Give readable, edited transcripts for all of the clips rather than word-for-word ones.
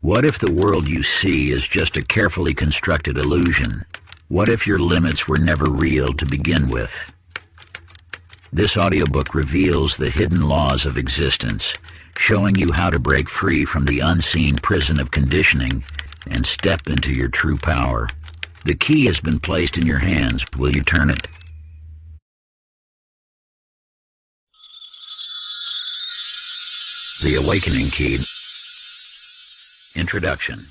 What if the world you see is just a carefully constructed illusion? What if your limits were never real to begin with? This audiobook reveals the hidden laws of existence, showing you how to break free from the unseen prison of conditioning and step into your true power. The key has been placed in your hands. Will you turn it? The Awakening Key. Introduction.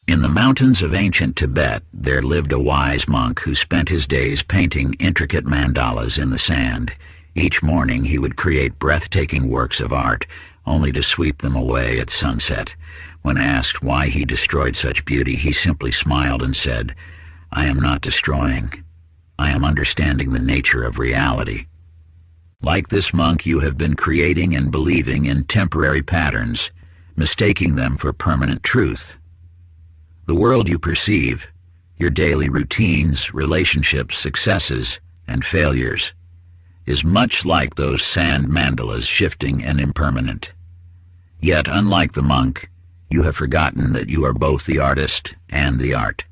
In the mountains of ancient Tibet, there lived a wise monk who spent his days painting intricate mandalas in the sand. Each morning he would create breathtaking works of art, only to sweep them away at sunset. When asked why he destroyed such beauty, he simply smiled and said, "I am not destroying. I am understanding the nature of reality." Like this monk, you have been creating and believing in temporary patterns, mistaking them for permanent truth. The world you perceive, your daily routines, relationships, successes, and failures, is much like those sand mandalas, shifting and impermanent. Yet, unlike the monk, you have forgotten that you are both the artist and the art.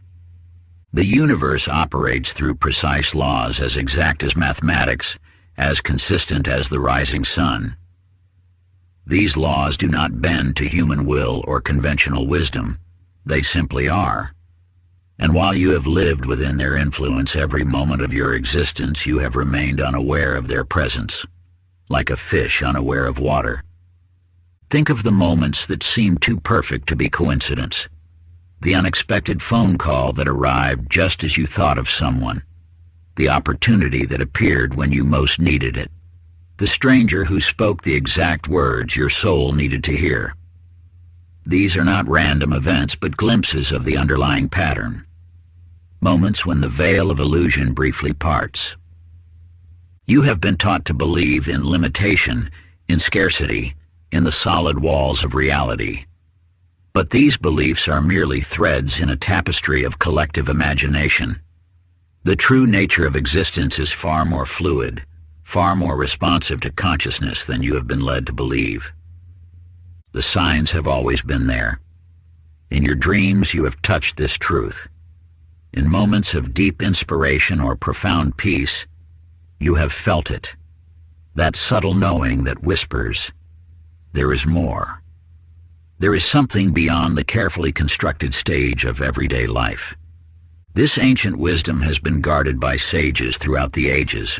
The universe operates through precise laws as exact as mathematics, as consistent as the rising sun. These laws do not bend to human will or conventional wisdom. They simply are. And while you have lived within their influence every moment of your existence, you have remained unaware of their presence, like a fish unaware of water. Think of the moments that seemed too perfect to be coincidence. The unexpected phone call that arrived just as you thought of someone. The opportunity that appeared when you most needed it. The stranger who spoke the exact words your soul needed to hear. These are not random events, but glimpses of the underlying pattern. Moments when the veil of illusion briefly parts. You have been taught to believe in limitation, in scarcity, in the solid walls of reality. But these beliefs are merely threads in a tapestry of collective imagination. The true nature of existence is far more fluid, far more responsive to consciousness than you have been led to believe. The signs have always been there. In your dreams, you have touched this truth. In moments of deep inspiration or profound peace, you have felt it. That subtle knowing that whispers, there is more. There is something beyond the carefully constructed stage of everyday life. This ancient wisdom has been guarded by sages throughout the ages,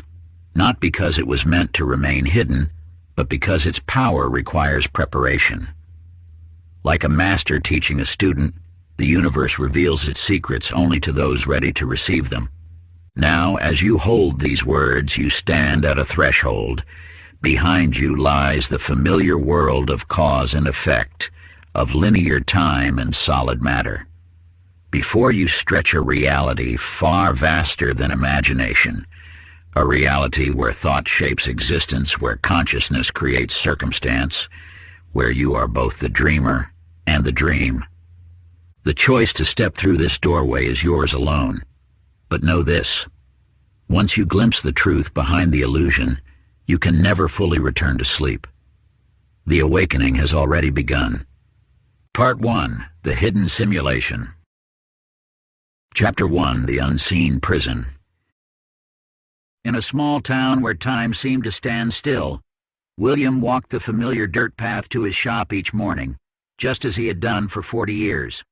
not because it was meant to remain hidden, but because its power requires preparation. Like a master teaching a student, the universe reveals its secrets only to those ready to receive them. Now, as you hold these words, you stand at a threshold. Behind you lies the familiar world of cause and effect, of linear time and solid matter. Before you stretch a reality far vaster than imagination, a reality where thought shapes existence, where consciousness creates circumstance, where you are both the dreamer and the dream. The choice to step through this doorway is yours alone. But know this: once you glimpse the truth behind the illusion, you can never fully return to sleep. The awakening has already begun. Part 1. The Hidden Simulation. Chapter 1. The Unseen Prison. In a small town where time seemed to stand still, William walked the familiar dirt path to his shop each morning, just as he had done for 40 years.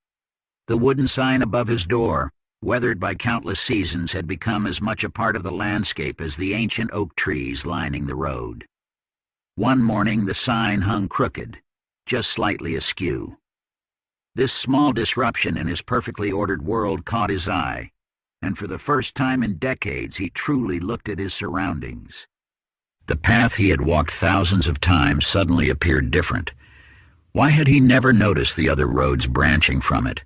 The wooden sign above his door, weathered by countless seasons, had become as much a part of the landscape as the ancient oak trees lining the road. One morning the sign hung crooked, just slightly askew. This small disruption in his perfectly ordered world caught his eye, and for the first time in decades he truly looked at his surroundings. The path he had walked thousands of times suddenly appeared different. Why had he never noticed the other roads branching from it?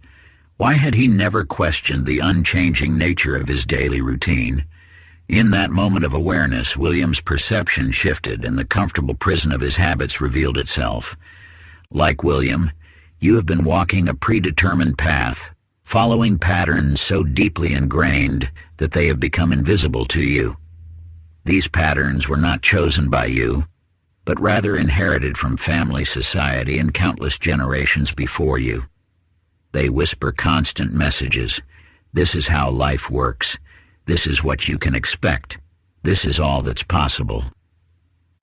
Why had he never questioned the unchanging nature of his daily routine? In that moment of awareness, William's perception shifted, and the comfortable prison of his habits revealed itself. Like William, you have been walking a predetermined path, following patterns so deeply ingrained that they have become invisible to you. These patterns were not chosen by you. but rather inherited from family, society, and countless generations before you. They whisper constant messages. This is how life works. This is what you can expect. This is all that's possible.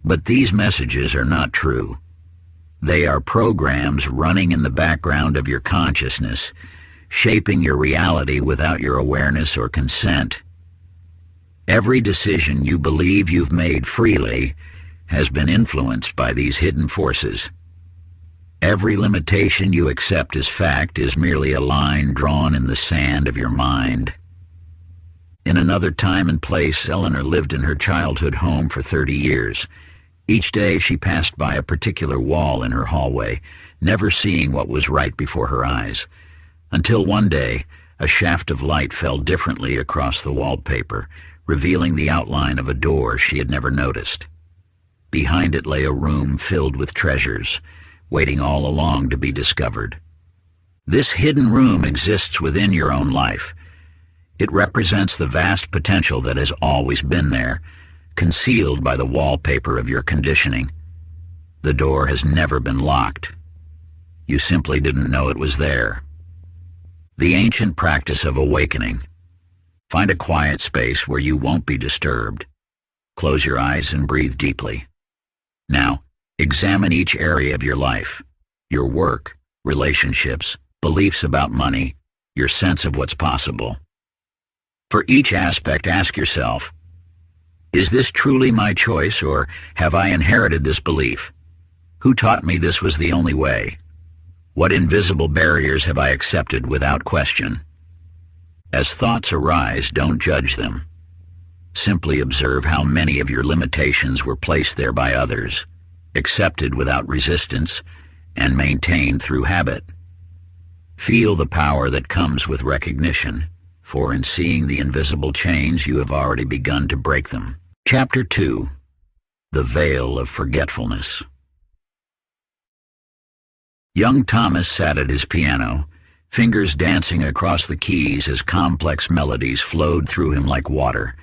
But these messages are not true. They are programs running in the background of your consciousness, shaping your reality without your awareness or consent. Every decision you believe you've made freely has been influenced by these hidden forces. Every limitation you accept as fact is merely a line drawn in the sand of your mind. In another time and place, Eleanor lived in her childhood home for 30 years. Each day she passed by a particular wall in her hallway, never seeing what was right before her eyes, until one day a shaft of light fell differently across the wallpaper, revealing the outline of a door she had never noticed. Behind it lay a room filled with treasures, waiting all along to be discovered. This hidden room exists within your own life. It represents the vast potential that has always been there, concealed by the wallpaper of your conditioning. The door has never been locked. You simply didn't know it was there. The ancient practice of awakening. Find a quiet space where you won't be disturbed. Close your eyes and breathe deeply. Now, examine each area of your life, your work, relationships, beliefs about money, your sense of what's possible. For each aspect, ask yourself, is this truly my choice, or have I inherited this belief? Who taught me this was the only way? What invisible barriers have I accepted without question? As thoughts arise, don't judge them. Simply observe how many of your limitations were placed there by others, accepted without resistance, and maintained through habit. Feel the power that comes with recognition, for in seeing the invisible chains you have already begun to break them. Chapter 2. The Veil of Forgetfulness. Young Thomas sat at his piano, fingers dancing across the keys as complex melodies flowed through him like water.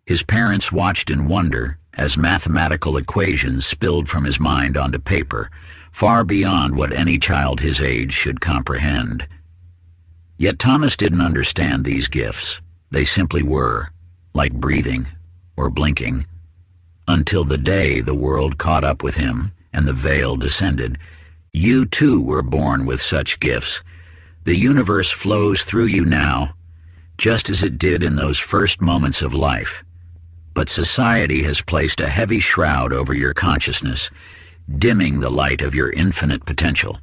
His parents watched in wonder as mathematical equations spilled from his mind onto paper, far beyond what any child his age should comprehend. Yet Thomas didn't understand these gifts. They simply were, like breathing or blinking, until the day the world caught up with him and the veil descended. You too were born with such gifts. The universe flows through you now, just as it did in those first moments of life. But society has placed a heavy shroud over your consciousness, dimming the light of your infinite potential.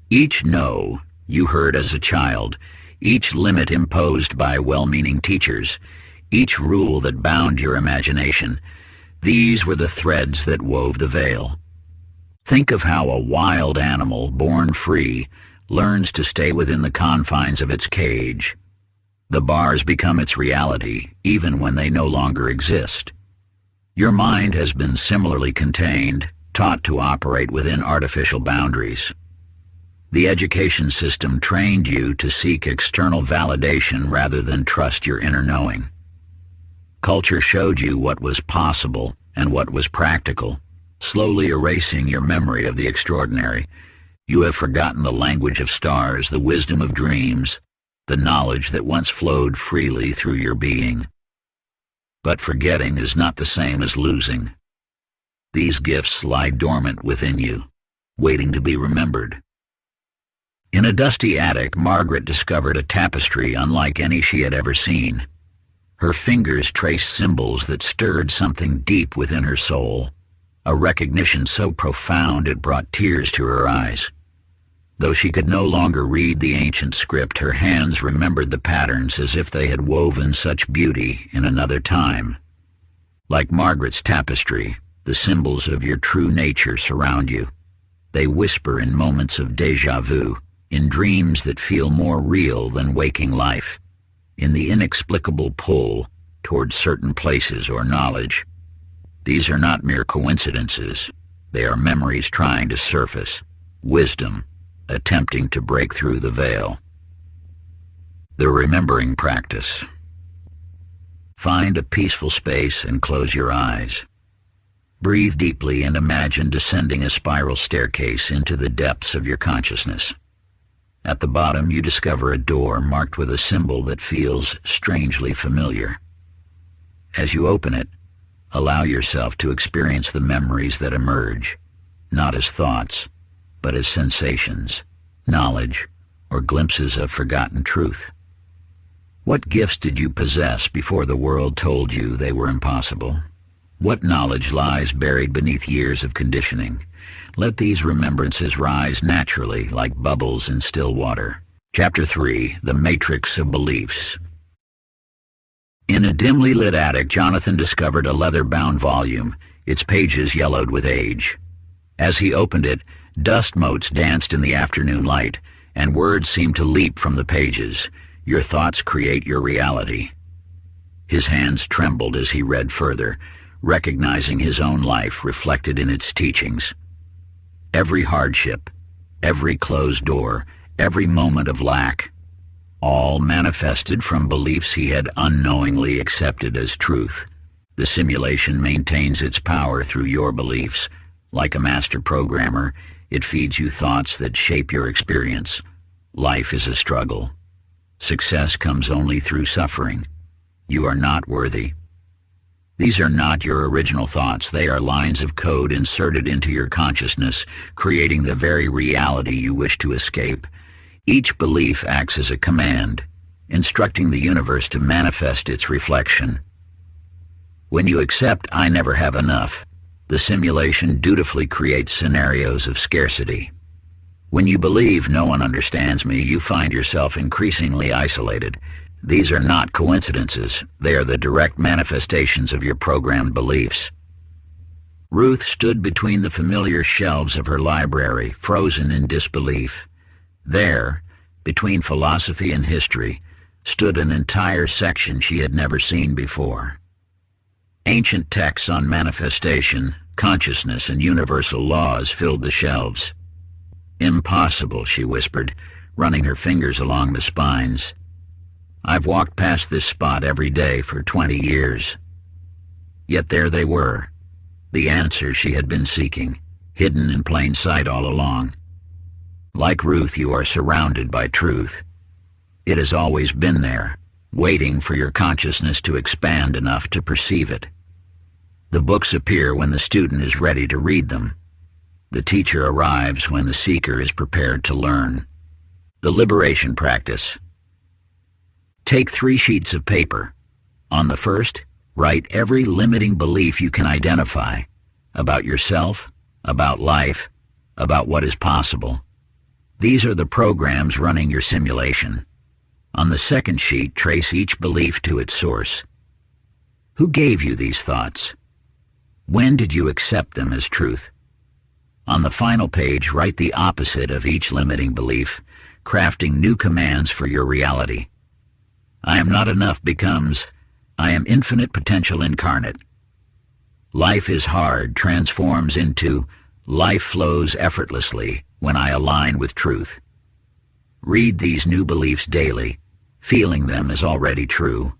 Each no you heard as a child, each limit imposed by well-meaning teachers, each rule that bound your imagination, these were the threads that wove the veil. Think of how a wild animal, born free, learns to stay within the confines of its cage. The bars become its reality, even when they no longer exist. Your mind has been similarly contained, taught to operate within artificial boundaries. The education system trained you to seek external validation rather than trust your inner knowing. Culture showed you what was possible and what was practical, slowly erasing your memory of the extraordinary. You have forgotten the language of stars, the wisdom of dreams, the knowledge that once flowed freely through your being. But forgetting is not the same as losing. These gifts lie dormant within you, waiting to be remembered. In a dusty attic, Margaret discovered a tapestry unlike any she had ever seen. Her fingers traced symbols that stirred something deep within her soul, a recognition so profound it brought tears to her eyes. Though she could no longer read the ancient script, her hands remembered the patterns as if they had woven such beauty in another time. Like Margaret's tapestry, the symbols of your true nature surround you. They whisper in moments of déjà vu, in dreams that feel more real than waking life, in the inexplicable pull toward certain places or knowledge. These are not mere coincidences. They are memories trying to surface, wisdom attempting to break through the veil. The remembering practice. Find a peaceful space and close your eyes. Breathe deeply and imagine descending a spiral staircase into the depths of your consciousness. At the bottom, you discover a door marked with a symbol that feels strangely familiar. As you open it, allow yourself to experience the memories that emerge, not as thoughts, but as sensations, knowledge, or glimpses of forgotten truth. What gifts did you possess before the world told you they were impossible? What knowledge lies buried beneath years of conditioning? Let these remembrances rise naturally like bubbles in still water. Chapter 3: The Matrix of Beliefs. In a dimly lit attic, Jonathan discovered a leather-bound volume, its pages yellowed with age. As he opened it, dust motes danced in the afternoon light, and words seemed to leap from the pages. Your thoughts create your reality. His hands trembled as he read further, recognizing his own life reflected in its teachings. Every hardship, every closed door, every moment of lack, all manifested from beliefs he had unknowingly accepted as truth. The simulation maintains its power through your beliefs. Like a master programmer, it feeds you thoughts that shape your experience. Life is a struggle. Success comes only through suffering. You are not worthy. These are not your original thoughts. They are lines of code inserted into your consciousness, creating the very reality you wish to escape. Each belief acts as a command, instructing the universe to manifest its reflection. When you accept "I never have enough," the simulation dutifully creates scenarios of scarcity. When you believe "no one understands me," you find yourself increasingly isolated. These are not coincidences. They are the direct manifestations of your programmed beliefs. Ruth stood between the familiar shelves of her library, frozen in disbelief. There, between philosophy and history, stood an entire section she had never seen before. Ancient texts on manifestation, consciousness, and universal laws filled the shelves. "Impossible," she whispered, running her fingers along the spines. "I've walked past this spot every day for 20 years. Yet there they were, the answers she had been seeking, hidden in plain sight all along. Like Ruth, you are surrounded by truth. It has always been there, waiting for your consciousness to expand enough to perceive it. The books appear when the student is ready to read them. The teacher arrives when the seeker is prepared to learn." The liberation practice. Take 3 sheets of paper. On the first, write every limiting belief you can identify about yourself, about life, about what is possible. These are the programs running your simulation. On the second sheet, trace each belief to its source. Who gave you these thoughts? When did you accept them as truth? On the final page, write the opposite of each limiting belief, crafting new commands for your reality. "I am not enough" becomes "I am infinite potential incarnate." "Life is hard" transforms into "Life flows effortlessly when I align with truth." Read these new beliefs daily, feeling them as already true.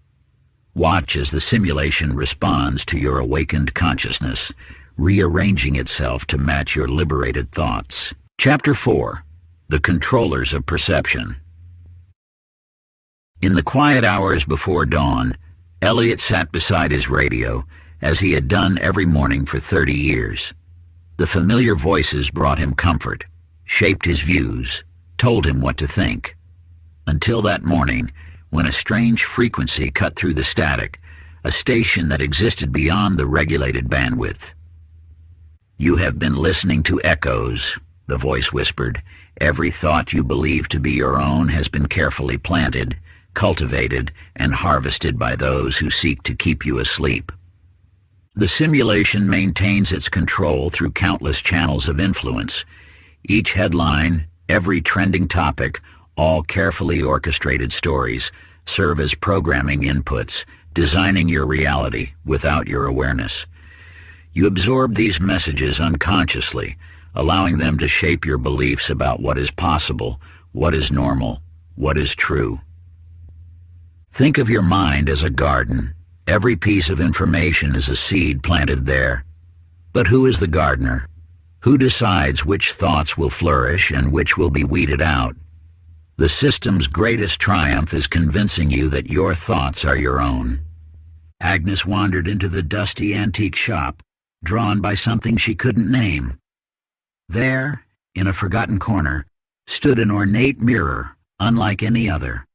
Watch as the simulation responds to your awakened consciousness, rearranging itself to match your liberated thoughts. Chapter 4: The Controllers of Perception. In the quiet hours before dawn, Elliot sat beside his radio, as he had done every morning for 30 years. The familiar voices brought him comfort, shaped his views, told him what to think. Until that morning, when a strange frequency cut through the static, a station that existed beyond the regulated bandwidth. "You have been listening to echoes," the voice whispered. "Every thought you believe to be your own has been carefully planted, cultivated, and harvested by those who seek to keep you asleep." The simulation maintains its control through countless channels of influence. Each headline, every trending topic, all carefully orchestrated stories, serve as programming inputs, designing your reality without your awareness. You absorb these messages unconsciously, allowing them to shape your beliefs about what is possible, what is normal, what is true. Think of your mind as a garden. Every piece of information is a seed planted there. But who is the gardener? Who decides which thoughts will flourish and which will be weeded out? The system's greatest triumph is convincing you that your thoughts are your own. Agnes wandered into the dusty antique shop, drawn by something she couldn't name. There, in a forgotten corner, stood an ornate mirror, unlike any other.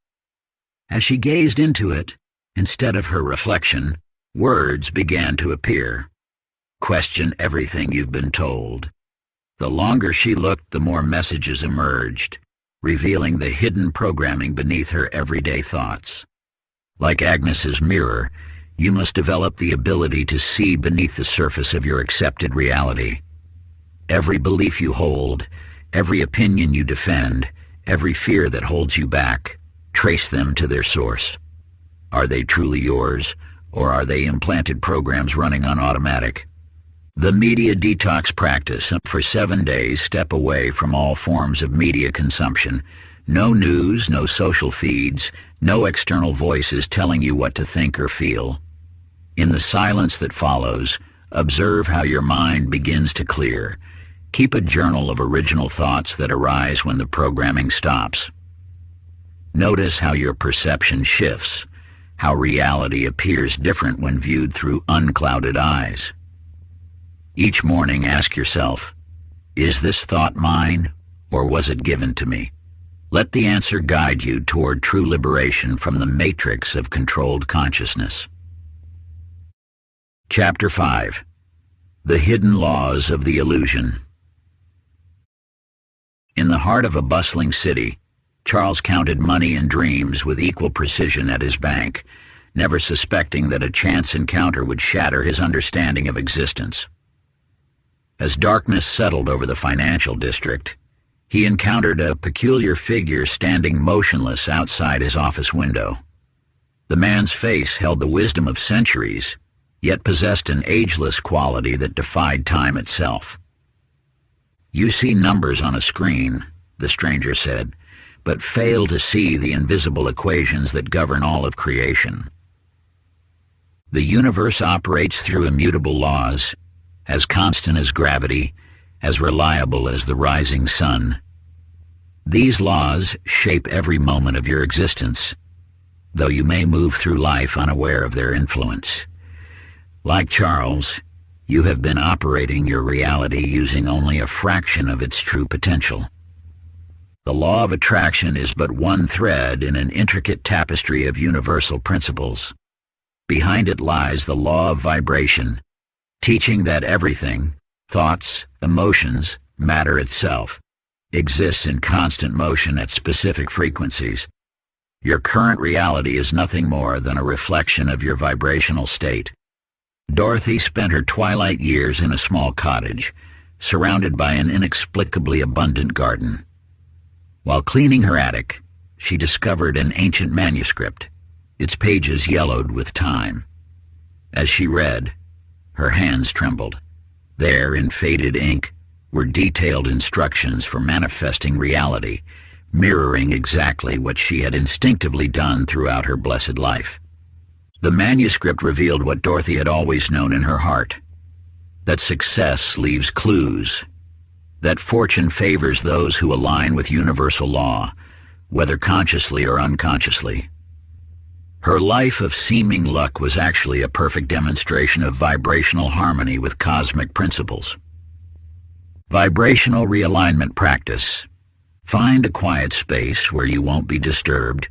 As she gazed into it, instead of her reflection, words began to appear. Question everything you've been told. The longer she looked, the more messages emerged, revealing the hidden programming beneath her everyday thoughts. Like Agnes's mirror, you must develop the ability to see beneath the surface of your accepted reality. Every belief you hold, every opinion you defend, every fear that holds you back, trace them to their source. Are they truly yours, or are they implanted programs running on automatic? The media detox practice. For 7 days, step away from all forms of media consumption. No news, no social feeds, no external voices telling you what to think or feel. In the silence that follows, observe how your mind begins to clear. Keep a journal of original thoughts that arise when the programming stops. Notice how your perception shifts, how reality appears different when viewed through unclouded eyes. Each morning ask yourself, is this thought mine, or was it given to me? Let the answer guide you toward true liberation from the matrix of controlled consciousness. Chapter 5. The Hidden Laws of the Illusion. In the heart of a bustling city, Charles counted money and dreams with equal precision at his bank, never suspecting that a chance encounter would shatter his understanding of existence. As darkness settled over the financial district, he encountered a peculiar figure standing motionless outside his office window. The man's face held the wisdom of centuries, yet possessed an ageless quality that defied time itself. "You see numbers on a screen," the stranger said, "but fail to see the invisible equations that govern all of creation. The universe operates through immutable laws, as constant as gravity, as reliable as the rising sun. These laws shape every moment of your existence, though you may move through life unaware of their influence. Like Charles, you have been operating your reality using only a fraction of its true potential. The law of attraction is but one thread in an intricate tapestry of universal principles. Behind it lies the law of vibration, teaching that everything, thoughts, emotions, matter itself, exists in constant motion at specific frequencies. Your current reality is nothing more than a reflection of your vibrational state. Dorothy spent her twilight years in a small cottage, surrounded by an inexplicably abundant garden. While cleaning her attic, she discovered an ancient manuscript, its pages yellowed with time. As she read, her hands trembled. There, in faded ink, were detailed instructions for manifesting reality, mirroring exactly what she had instinctively done throughout her blessed life. The manuscript revealed what Dorothy had always known in her heart, that success leaves clues, that fortune favors those who align with universal law, whether consciously or unconsciously. Her life of seeming luck was actually a perfect demonstration of vibrational harmony with cosmic principles. Vibrational realignment practice. Find a quiet space where you won't be disturbed,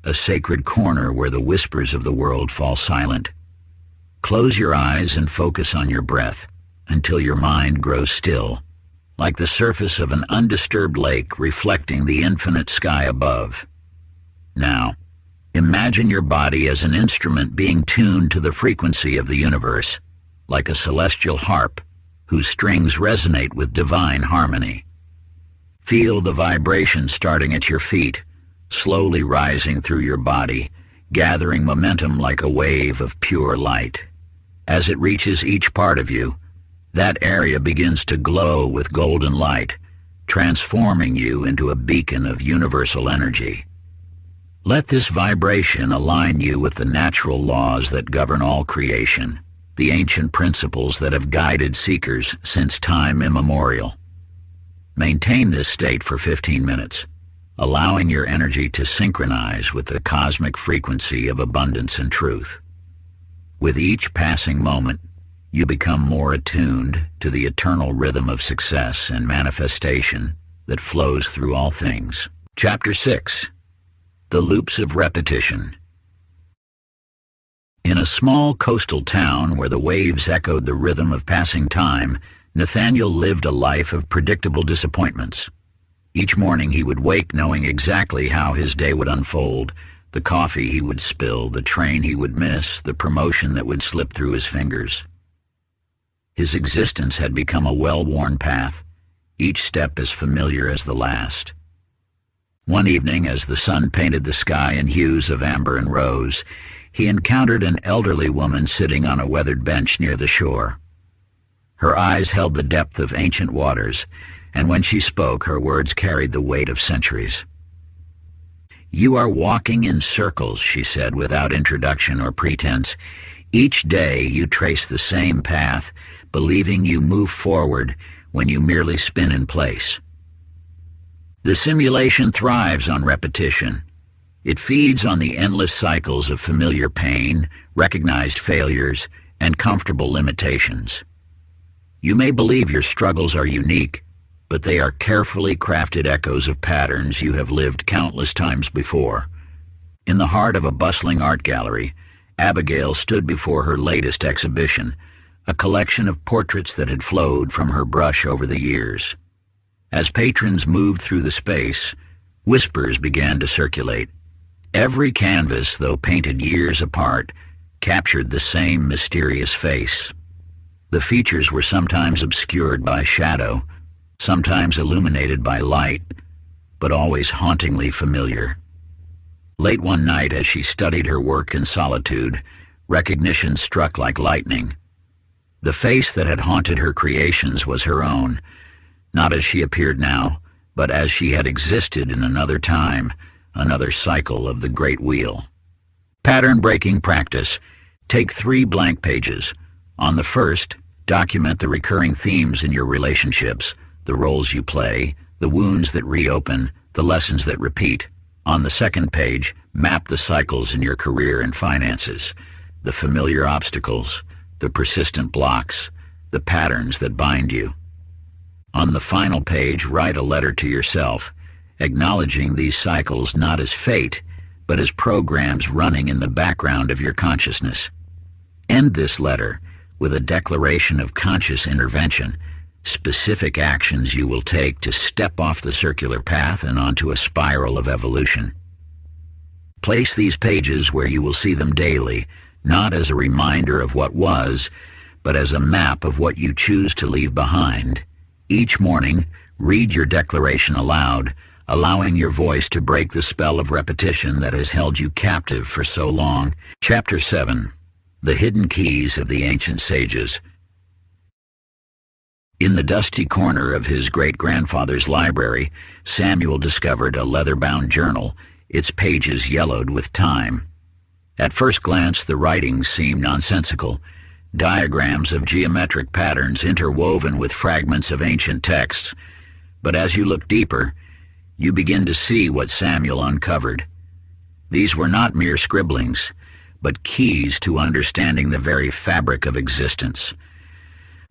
a sacred corner where the whispers of the world fall silent. Close your eyes and focus on your breath until your mind grows still, like the surface of an undisturbed lake reflecting the infinite sky above. Now, imagine your body as an instrument being tuned to the frequency of the universe, like a celestial harp whose strings resonate with divine harmony. Feel the vibration starting at your feet, slowly rising through your body, gathering momentum like a wave of pure light. As it reaches each part of you, that area begins to glow with golden light, transforming you into a beacon of universal energy. Let this vibration align you with the natural laws that govern all creation, the ancient principles that have guided seekers since time immemorial. Maintain this state for 15 minutes, allowing your energy to synchronize with the cosmic frequency of abundance and truth. With each passing moment, you become more attuned to the eternal rhythm of success and manifestation that flows through all things. Chapter 6. The Loops of Repetition. In a small coastal town where the waves echoed the rhythm of passing time, Nathaniel lived a life of predictable disappointments. Each morning he would wake knowing exactly how his day would unfold, the coffee he would spill, the train he would miss, the promotion that would slip through his fingers. His existence had become a well-worn path, each step as familiar as the last. One evening, as the sun painted the sky in hues of amber and rose, he encountered an elderly woman sitting on a weathered bench near the shore. Her eyes held the depth of ancient waters, and when she spoke, her words carried the weight of centuries. "You are walking in circles," she said without introduction or pretense. "Each day you trace the same path, believing you move forward when you merely spin in place. The simulation thrives on repetition. It feeds on the endless cycles of familiar pain, recognized failures, and comfortable limitations. You may believe your struggles are unique, but they are carefully crafted echoes of patterns you have lived countless times before." In the heart of a bustling art gallery, Abigail stood before her latest exhibition, a collection of portraits that had flowed from her brush over the years. As patrons moved through the space, whispers began to circulate. Every canvas, though painted years apart, captured the same mysterious face. The features were sometimes obscured by shadow, sometimes illuminated by light, but always hauntingly familiar. Late one night, as she studied her work in solitude, recognition struck like lightning. The face that had haunted her creations was her own, not as she appeared now, but as she had existed in another time, another cycle of the great wheel. Pattern-breaking practice. Take 3 blank pages. On the first, document the recurring themes in your relationships, the roles you play, the wounds that reopen, the lessons that repeat. On the second page, map the cycles in your career and finances, the familiar obstacles, the persistent blocks, the patterns that bind you. On the final page, write a letter to yourself, acknowledging these cycles not as fate, but as programs running in the background of your consciousness. End this letter with a declaration of conscious intervention, specific actions you will take to step off the circular path and onto a spiral of evolution. Place these pages where you will see them daily, not as a reminder of what was, but as a map of what you choose to leave behind. Each morning, read your declaration aloud, allowing your voice to break the spell of repetition that has held you captive for so long. Chapter 7. The Hidden Keys of the Ancient Sages. In the dusty corner of his great-grandfather's library, Samuel discovered a leather-bound journal, its pages yellowed with time. At first glance, the writing seemed nonsensical, diagrams of geometric patterns interwoven with fragments of ancient texts. But as you look deeper, you begin to see what Samuel uncovered. These were not mere scribblings, but keys to understanding the very fabric of existence.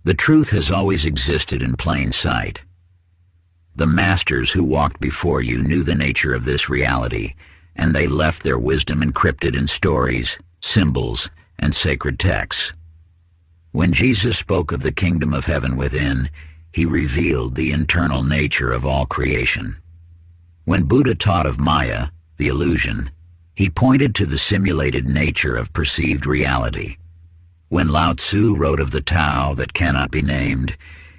The truth has always existed in plain sight. The masters who walked before you knew the nature of this reality, and they left their wisdom encrypted in stories, symbols, and sacred texts. When Jesus spoke of the kingdom of heaven within, he revealed the internal nature of all creation. When Buddha taught of Maya, the illusion, he pointed to the simulated nature of perceived reality. When Lao Tzu wrote of the Tao that cannot be named,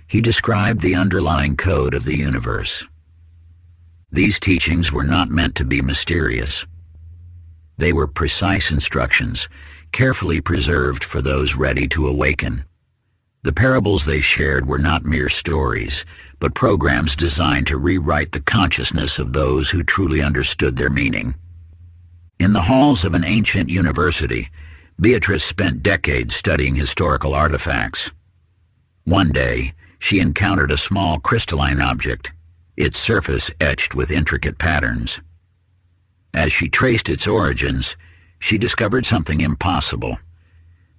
he described the underlying code of the universe. These teachings were not meant to be mysterious. They were precise instructions, carefully preserved for those ready to awaken. The parables they shared were not mere stories, but programs designed to rewrite the consciousness of those who truly understood their meaning. In the halls of an ancient university, Beatrice spent decades studying historical artifacts. One day, she encountered a small crystalline object, its surface etched with intricate patterns. As she traced its origins, she discovered something impossible.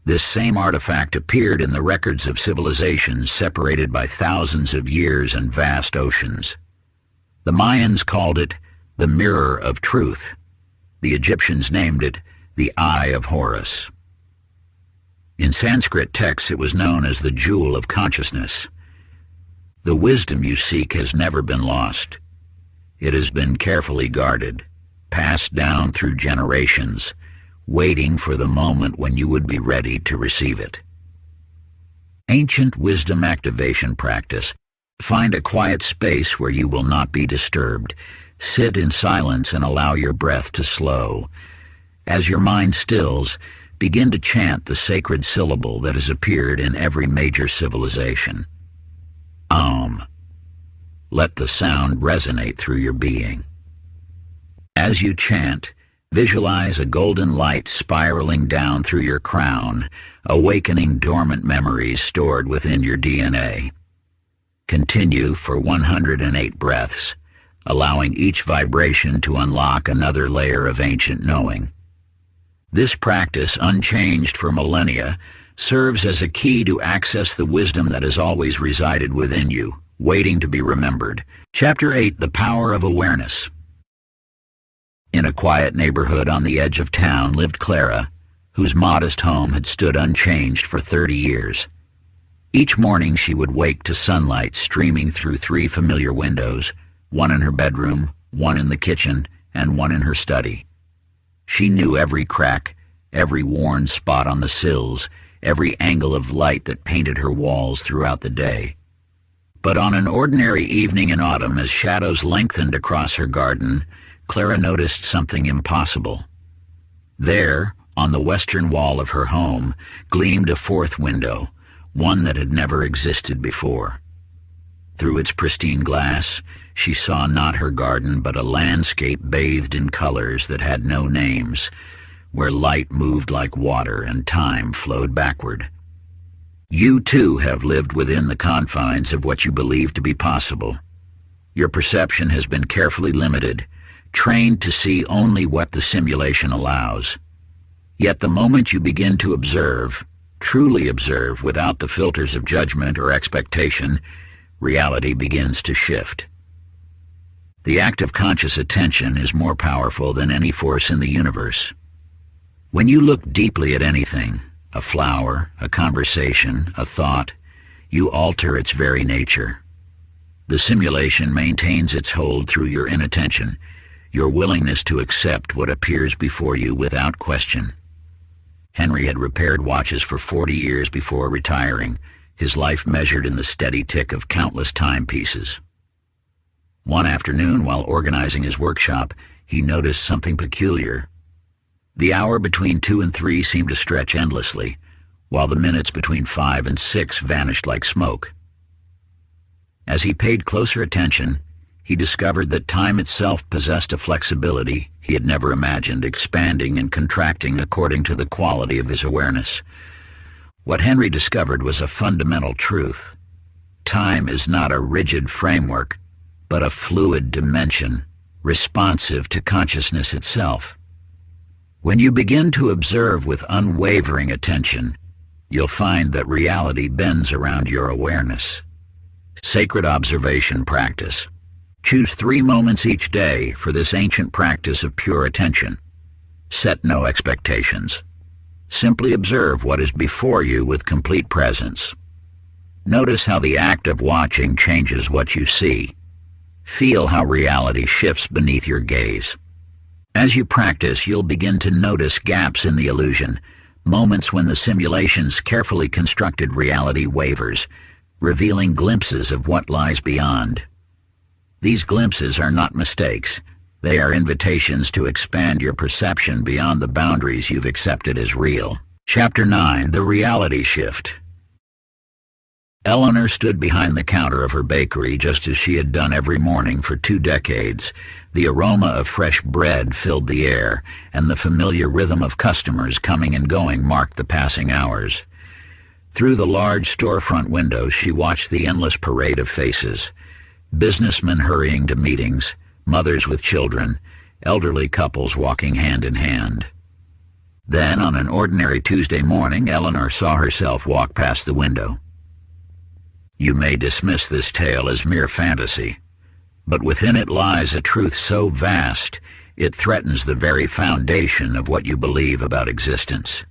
This same artifact appeared in the records of civilizations separated by thousands of years and vast oceans. The Mayans called it the Mirror of Truth. The Egyptians named it the Eye of Horus. In Sanskrit texts, it was known as the Jewel of Consciousness. The wisdom you seek has never been lost. It has been carefully guarded, passed down through generations, waiting for the moment when you would be ready to receive it. Ancient wisdom activation practice. Find a quiet space where you will not be disturbed. Sit in silence and allow your breath to slow. As your mind stills, begin to chant the sacred syllable that has appeared in every major civilization. Om. Let the sound resonate through your being. As you chant, visualize a golden light spiraling down through your crown, awakening dormant memories stored within your DNA. Continue for 108 breaths, allowing each vibration to unlock another layer of ancient knowing. This practice, unchanged for millennia, serves as a key to access the wisdom that has always resided within you, waiting to be remembered. Chapter 8: The Power of Awareness. In a quiet neighborhood on the edge of town lived Clara, whose modest home had stood unchanged for 30 years. Each morning she would wake to sunlight streaming through 3 familiar windows, one in her bedroom, one in the kitchen, and one in her study. She knew every crack, every worn spot on the sills, every angle of light that painted her walls throughout the day. But on an ordinary evening in autumn, as shadows lengthened across her garden, Clara noticed something impossible. There, on the western wall of her home, gleamed a 4th window, one that had never existed before. Through its pristine glass, she saw not her garden but a landscape bathed in colors that had no names, where light moved like water and time flowed backward. You too have lived within the confines of what you believe to be possible. Your perception has been carefully limited, trained to see only what the simulation allows. Yet the moment you begin to observe, truly observe without the filters of judgment or expectation, reality begins to shift. The act of conscious attention is more powerful than any force in the universe. When you look deeply at anything, a flower, a conversation, a thought, you alter its very nature. The simulation maintains its hold through your inattention, your willingness to accept what appears before you without question. Henry had repaired watches for 40 years before retiring, his life measured in the steady tick of countless timepieces. One afternoon, while organizing his workshop, he noticed something peculiar. The hour between 2 and 3 seemed to stretch endlessly, while the minutes between 5 and 6 vanished like smoke. As he paid closer attention, he discovered that time itself possessed a flexibility he had never imagined, expanding and contracting according to the quality of his awareness. What Henry discovered was a fundamental truth. Time is not a rigid framework, but a fluid dimension, responsive to consciousness itself. When you begin to observe with unwavering attention, you'll find that reality bends around your awareness. Sacred observation practice. Choose 3 moments each day for this ancient practice of pure attention. Set no expectations. Simply observe what is before you with complete presence. Notice how the act of watching changes what you see. Feel how reality shifts beneath your gaze. As you practice, you'll begin to notice gaps in the illusion, moments when the simulation's carefully constructed reality wavers, revealing glimpses of what lies beyond. These glimpses are not mistakes. They are invitations to expand your perception beyond the boundaries you've accepted as real. Chapter 9: The Reality Shift. Eleanor stood behind the counter of her bakery just as she had done every morning for 2 decades, The aroma of fresh bread filled the air, and the familiar rhythm of customers coming and going marked the passing hours. Through the large storefront windows, she watched the endless parade of faces. Businessmen hurrying to meetings, mothers with children, elderly couples walking hand in hand. Then, on an ordinary Tuesday morning, Eleanor saw herself walk past the window. You may dismiss this tale as mere fantasy, but within it lies a truth so vast it threatens the very foundation of what you believe about existence.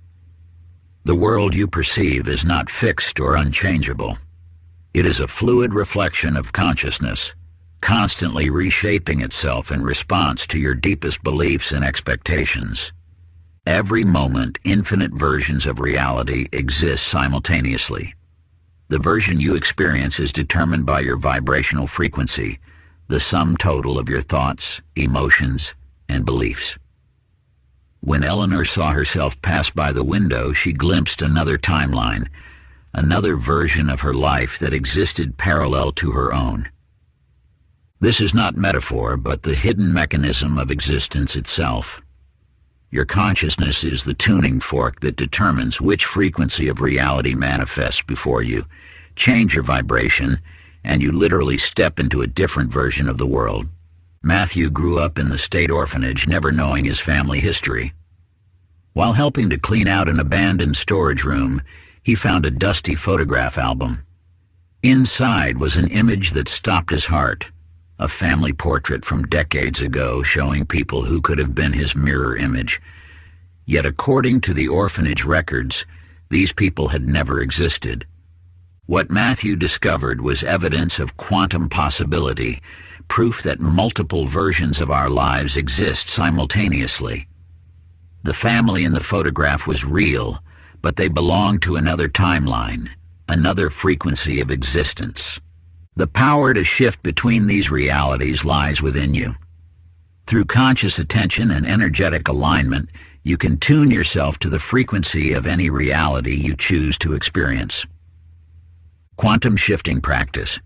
The world you perceive is not fixed or unchangeable. It is a fluid reflection of consciousness, constantly reshaping itself in response to your deepest beliefs and expectations. Every moment, infinite versions of reality exist simultaneously. The version you experience is determined by your vibrational frequency, the sum total of your thoughts, emotions, and beliefs. When Eleanor saw herself pass by the window, she glimpsed another timeline, another version of her life that existed parallel to her own. This is not metaphor, but the hidden mechanism of existence itself. Your consciousness is the tuning fork that determines which frequency of reality manifests before you. Change your vibration, and you literally step into a different version of the world. Matthew grew up in the state orphanage, never knowing his family history. While helping to clean out an abandoned storage room, he found a dusty photograph album. Inside was an image that stopped his heart, a family portrait from decades ago showing people who could have been his mirror image. Yet according to the orphanage records, these people had never existed. What Matthew discovered was evidence of quantum possibility, proof that multiple versions of our lives exist simultaneously. The family in the photograph was real, but they belonged to another timeline, another frequency of existence. The power to shift between these realities lies within you. Through conscious attention and energetic alignment, you can tune yourself to the frequency of any reality you choose to experience. Quantum shifting practice.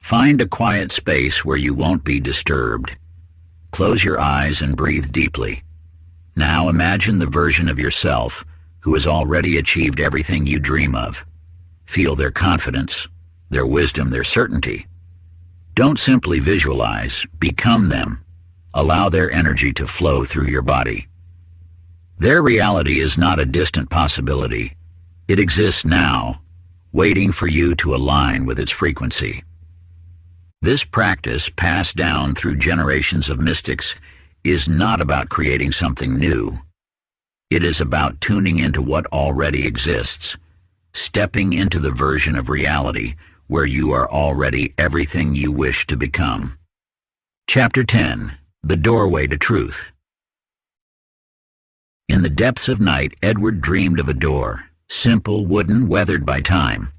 Find a quiet space where you won't be disturbed. Close your eyes and breathe deeply. Now imagine the version of yourself who has already achieved everything you dream of. Feel their confidence, their wisdom, their certainty. Don't simply visualize, become them. Allow their energy to flow through your body. Their reality is not a distant possibility. It exists now, waiting for you to align with its frequency. This practice, passed down through generations of mystics, is not about creating something new. It is about tuning into what already exists, stepping into the version of reality where you are already everything you wish to become. Chapter 10. The Doorway to Truth. In the depths of night, Edward dreamed of a door, simple, wooden, weathered by time.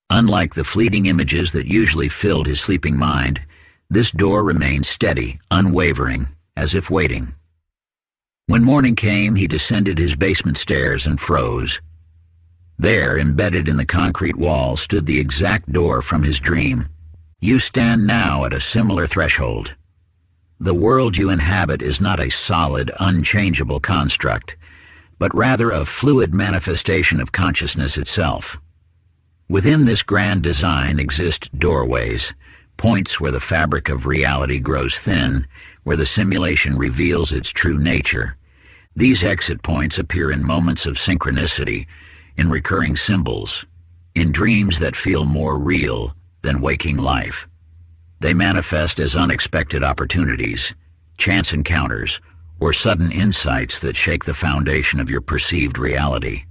Unlike the fleeting images that usually filled his sleeping mind, this door remained steady, unwavering, as if waiting. When morning came, he descended his basement stairs and froze. There, embedded in the concrete wall, stood the exact door from his dream. You stand now at a similar threshold. The world you inhabit is not a solid, unchangeable construct, but rather a fluid manifestation of consciousness itself. Within this grand design exist doorways, points where the fabric of reality grows thin, where the simulation reveals its true nature. These exit points appear in moments of synchronicity, in recurring symbols, in dreams that feel more real than waking life. They manifest as unexpected opportunities, chance encounters, or sudden insights that shake the foundation of your perceived reality.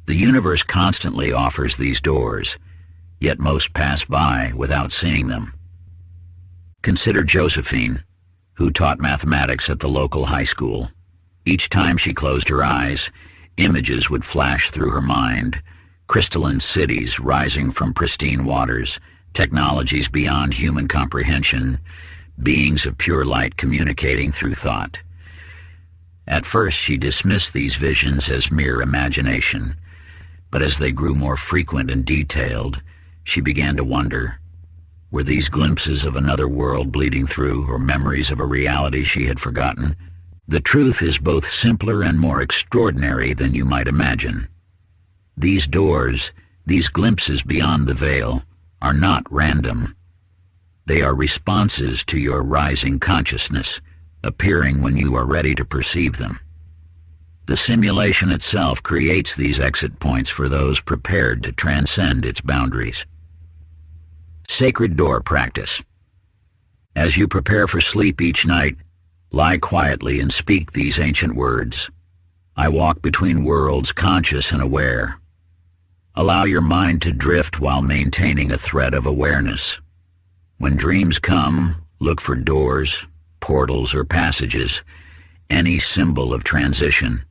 The universe constantly offers these doors, yet most pass by without seeing them. Consider Josephine, who taught mathematics at the local high school. Each time she closed her eyes, images would flash through her mind, crystalline cities rising from pristine waters, technologies beyond human comprehension, beings of pure light communicating through thought. At first she dismissed these visions as mere imagination, but as they grew more frequent and detailed, she began to wonder, Were these glimpses of another world bleeding through, or memories of a reality she had forgotten? The truth is both simpler and more extraordinary than you might imagine. These doors, these glimpses beyond the veil, are not random. They are responses to your rising consciousness, appearing when you are ready to perceive them. The simulation itself creates these exit points for those prepared to transcend its boundaries. Sacred door practice. As you prepare for sleep each night, lie quietly and speak these ancient words. I walk between worlds, conscious and aware. Allow your mind to drift while maintaining a thread of awareness. When dreams come, look for doors, portals, or passages, any symbol of transition.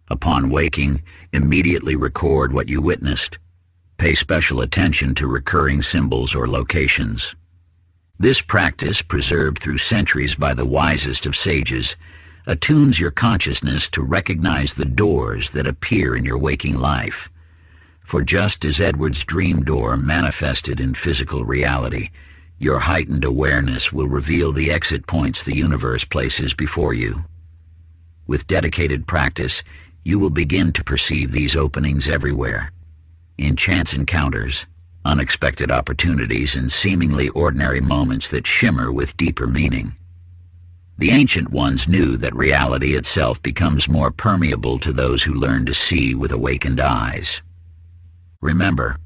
Upon waking, immediately record what you witnessed. Pay special attention to recurring symbols or locations. This practice, preserved through centuries by the wisest of sages, attunes your consciousness to recognize the doors that appear in your waking life. For just as Edward's dream door manifested in physical reality, your heightened awareness will reveal the exit points the universe places before you. With dedicated practice, you will begin to perceive these openings everywhere, in chance encounters, unexpected opportunities, and seemingly ordinary moments that shimmer with deeper meaning. The ancient ones knew that reality itself becomes more permeable to those who learn to see with awakened eyes. Remember,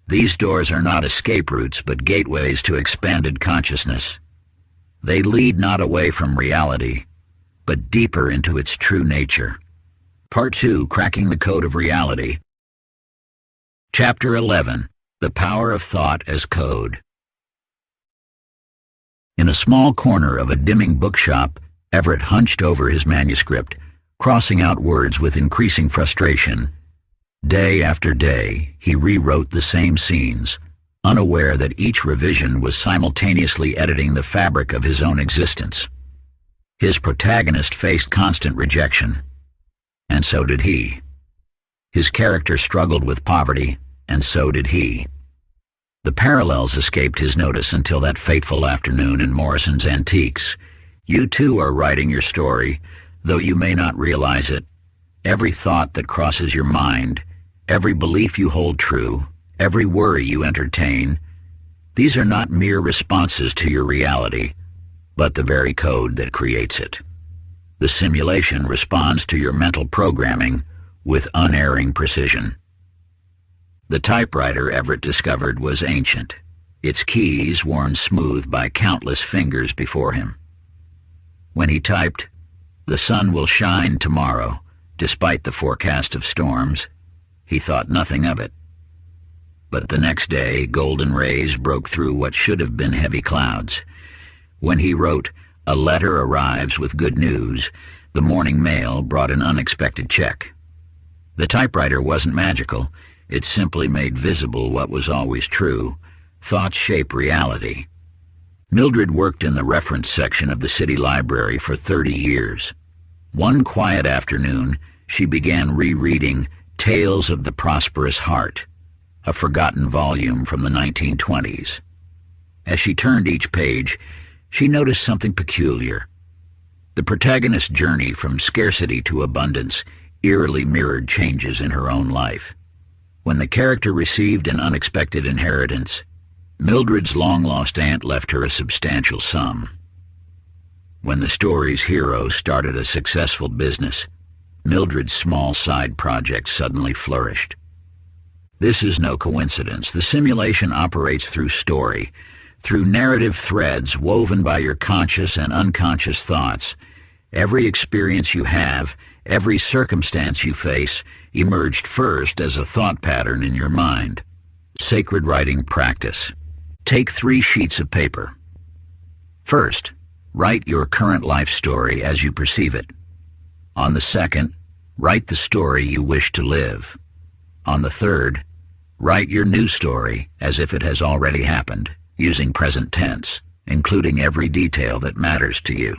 these doors are not escape routes but gateways to expanded consciousness. They lead not away from reality, but deeper into its true nature. Part 2, Cracking the Code of Reality. Chapter 11, The Power of Thought as Code. In a small corner of a dimming bookshop, Everett hunched over his manuscript, crossing out words with increasing frustration. Day after day, he rewrote the same scenes, unaware that each revision was simultaneously editing the fabric of his own existence. His protagonist faced constant rejection, and so did he. His character struggled with poverty, and so did he. The parallels escaped his notice until that fateful afternoon in Morrison's Antiques. You too are writing your story, though you may not realize it. Every thought that crosses your mind, every belief you hold true, every worry you entertain, these are not mere responses to your reality, but the very code that creates it. The simulation responds to your mental programming with unerring precision. The typewriter Everett discovered was ancient, its keys worn smooth by countless fingers before him. When he typed, "The sun will shine tomorrow, despite the forecast of storms," he thought nothing of it. But the next day, golden rays broke through what should have been heavy clouds. When he wrote, "A letter arrives with good news," the morning mail brought an unexpected check. The typewriter wasn't magical. It simply made visible what was always true. Thoughts shape reality. Mildred worked in the reference section of the city library for 30 years. One quiet afternoon, she began rereading Tales of the Prosperous Heart, a forgotten volume from the 1920s. As she turned each page, she noticed something peculiar. The protagonist's journey from scarcity to abundance eerily mirrored changes in her own life. When the character received an unexpected inheritance, Mildred's long-lost aunt left her a substantial sum. When the story's hero started a successful business, Mildred's small side project suddenly flourished. This is no coincidence. The simulation operates through story, through narrative threads woven by your conscious and unconscious thoughts. Every experience you have, every circumstance you face, emerged first as a thought pattern in your mind. Sacred writing practice. Take 3 sheets of paper. First, write your current life story as you perceive it. On the second, write the story you wish to live. On the third, write your new story as if it has already happened, using present tense, including every detail that matters to you.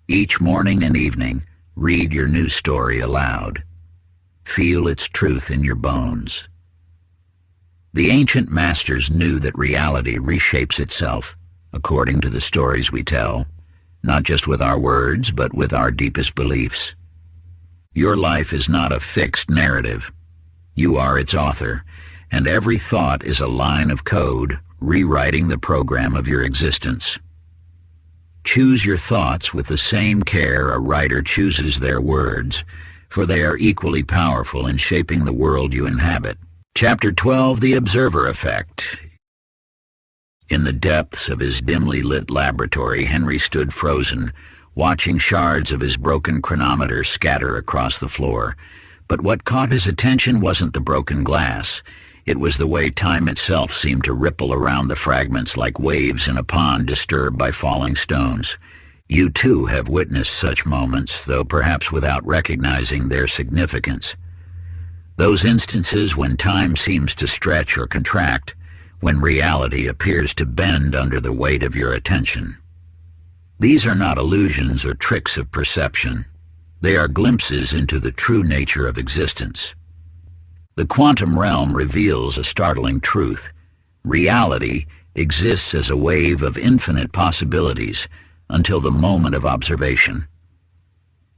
Each morning and evening, read your new story aloud. Feel its truth in your bones. The ancient masters knew that reality reshapes itself according to the stories we tell, not just with our words, but with our deepest beliefs. Your life is not a fixed narrative. You are its author, and every thought is a line of code rewriting the program of your existence. Choose your thoughts with the same care a writer chooses their words, for they are equally powerful in shaping the world you inhabit. Chapter 12, The Observer Effect. In the depths of his dimly lit laboratory, Henry stood frozen, watching shards of his broken chronometer scatter across the floor. But what caught his attention wasn't the broken glass. It was the way time itself seemed to ripple around the fragments like waves in a pond disturbed by falling stones. You too have witnessed such moments, though perhaps without recognizing their significance. Those instances when time seems to stretch or contract, when reality appears to bend under the weight of your attention. These are not illusions or tricks of perception. They are glimpses into the true nature of existence. The quantum realm reveals a startling truth. Reality exists as a wave of infinite possibilities until the moment of observation.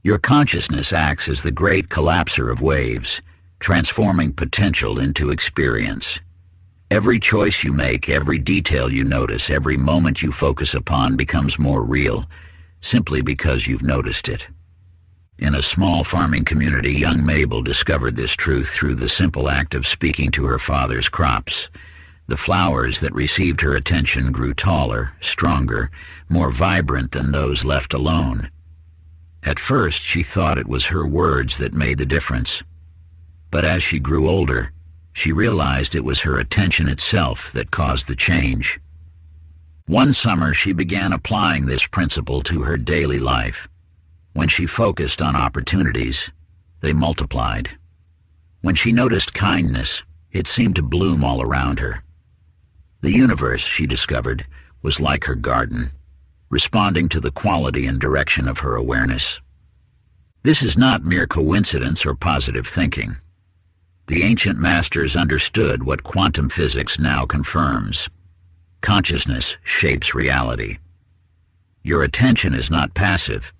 Your consciousness acts as the great collapser of waves, transforming potential into experience. Every choice you make, every detail you notice, every moment you focus upon becomes more real, simply because you've noticed it. In a small farming community, young Mabel discovered this truth through the simple act of speaking to her father's crops. The flowers that received her attention grew taller, stronger, more vibrant than those left alone. At first, she thought it was her words that made the difference. But as she grew older, she realized it was her attention itself that caused the change. One summer, she began applying this principle to her daily life. When she focused on opportunities, they multiplied. When she noticed kindness, it seemed to bloom all around her. The universe, she discovered, was like her garden, responding to the quality and direction of her awareness. This is not mere coincidence or positive thinking. The ancient masters understood what quantum physics now confirms. Consciousness shapes reality. Your attention is not passive.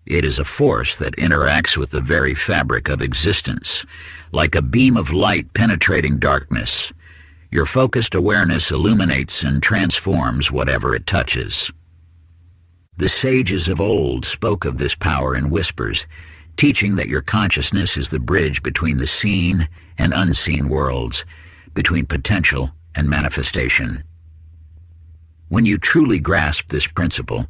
It is a force that interacts with the very fabric of existence, like a beam of light penetrating darkness. Your focused awareness illuminates and transforms whatever it touches. The sages of old spoke of this power in whispers, teaching that your consciousness is the bridge between the seen and unseen worlds, between potential and manifestation. When you truly grasp this principle,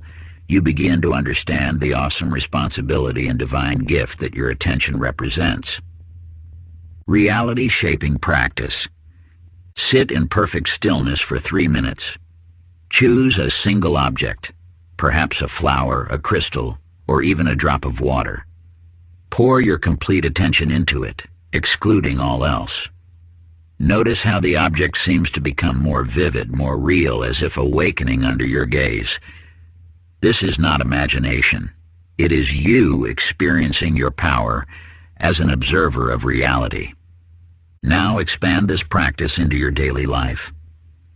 you begin to understand the awesome responsibility and divine gift that your attention represents. Reality-shaping practice. Sit in perfect stillness for 3 minutes. Choose a single object, perhaps a flower, a crystal, or even a drop of water. Pour your complete attention into it, excluding all else. Notice how the object seems to become more vivid, more real, as if awakening under your gaze. This is not imagination. It is you experiencing your power as an observer of reality. Now expand this practice into your daily life.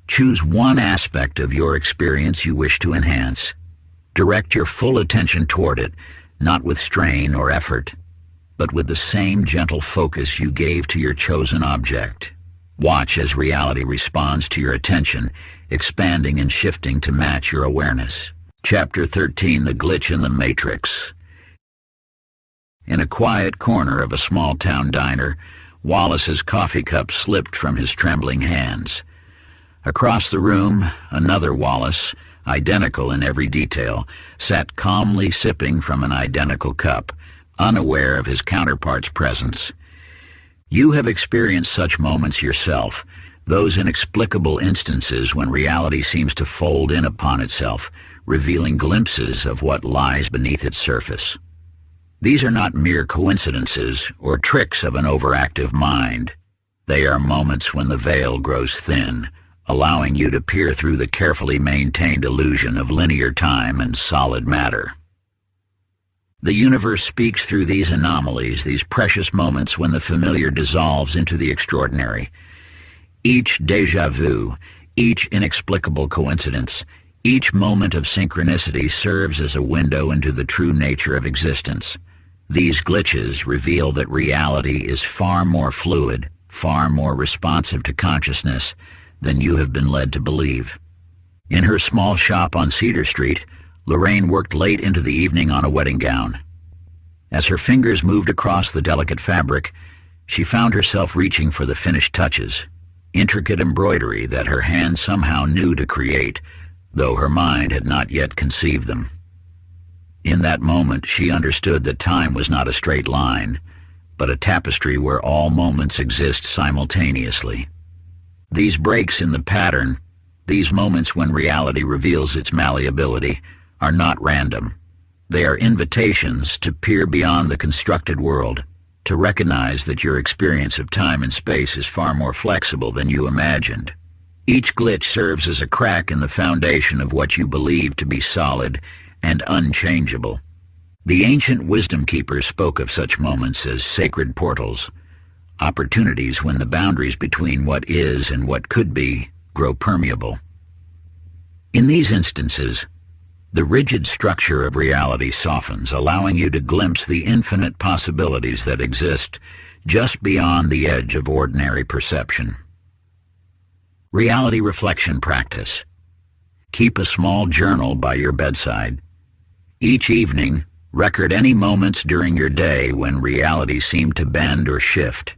Choose one aspect of your experience you wish to enhance. Direct your full attention toward it, not with strain or effort, but with the same gentle focus you gave to your chosen object. Watch as reality responds to your attention, expanding and shifting to match your awareness. Chapter 13, The Glitch in the Matrix. In a quiet corner of a small-town diner, Wallace's coffee cup slipped from his trembling hands. Across the room, another Wallace, identical in every detail, sat calmly sipping from an identical cup, unaware of his counterpart's presence. You have experienced such moments yourself, those inexplicable instances when reality seems to fold in upon itself, revealing glimpses of what lies beneath its surface. These are not mere coincidences or tricks of an overactive mind. They are moments when the veil grows thin, allowing you to peer through the carefully maintained illusion of linear time and solid matter. The universe speaks through these anomalies, these precious moments when the familiar dissolves into the extraordinary. Each déjà vu, each inexplicable coincidence, each moment of synchronicity serves as a window into the true nature of existence. These glitches reveal that reality is far more fluid, far more responsive to consciousness than you have been led to believe. In her small shop on Cedar Street, Lorraine worked late into the evening on a wedding gown. As her fingers moved across the delicate fabric, she found herself reaching for the finished touches, intricate embroidery that her hands somehow knew to create, though her mind had not yet conceived them. In that moment, she understood that time was not a straight line, but a tapestry where all moments exist simultaneously. These breaks in the pattern, these moments when reality reveals its malleability, are not random. They are invitations to peer beyond the constructed world, to recognize that your experience of time and space is far more flexible than you imagined. Each glitch serves as a crack in the foundation of what you believe to be solid and unchangeable. The ancient wisdom keepers spoke of such moments as sacred portals, opportunities when the boundaries between what is and what could be grow permeable. In these instances, the rigid structure of reality softens, allowing you to glimpse the infinite possibilities that exist just beyond the edge of ordinary perception. Reality reflection practice. Keep a small journal by your bedside. Each evening, record any moments during your day when reality seemed to bend or shift.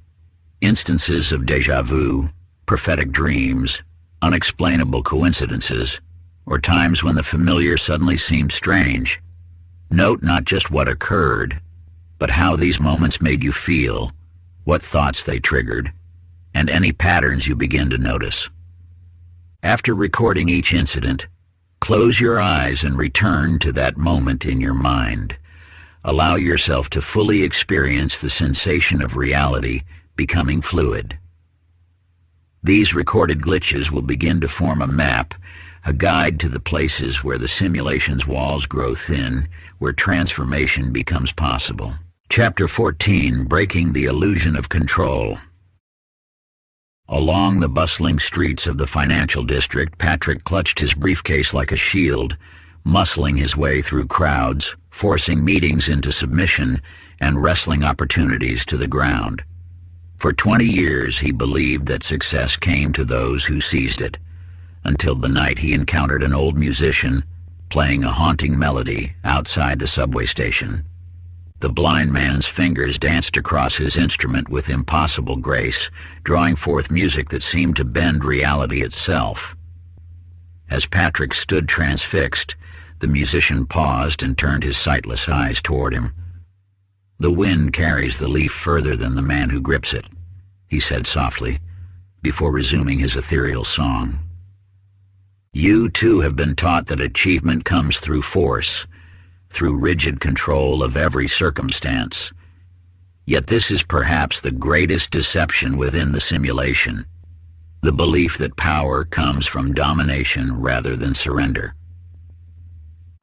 Instances of déjà vu, prophetic dreams, unexplainable coincidences, or times when the familiar suddenly seemed strange. Note not just what occurred, but how these moments made you feel, what thoughts they triggered, and any patterns you begin to notice. After recording each incident, close your eyes and return to that moment in your mind. Allow yourself to fully experience the sensation of reality becoming fluid. These recorded glitches will begin to form a map, a guide to the places where the simulation's walls grow thin, where transformation becomes possible. Chapter 14, Breaking the Illusion of Control. Along the bustling streets of the financial district, Patrick clutched his briefcase like a shield, muscling his way through crowds, forcing meetings into submission and wrestling opportunities to the ground. For 20 years, he believed that success came to those who seized it, until the night he encountered an old musician playing a haunting melody outside the subway station. The blind man's fingers danced across his instrument with impossible grace, drawing forth music that seemed to bend reality itself. As Patrick stood transfixed, the musician paused and turned his sightless eyes toward him. "The wind carries the leaf further than the man who grips it," he said softly, before resuming his ethereal song. "You too have been taught that achievement comes through force, through rigid control of every circumstance. Yet this is perhaps the greatest deception within the simulation, the belief that power comes from domination rather than surrender.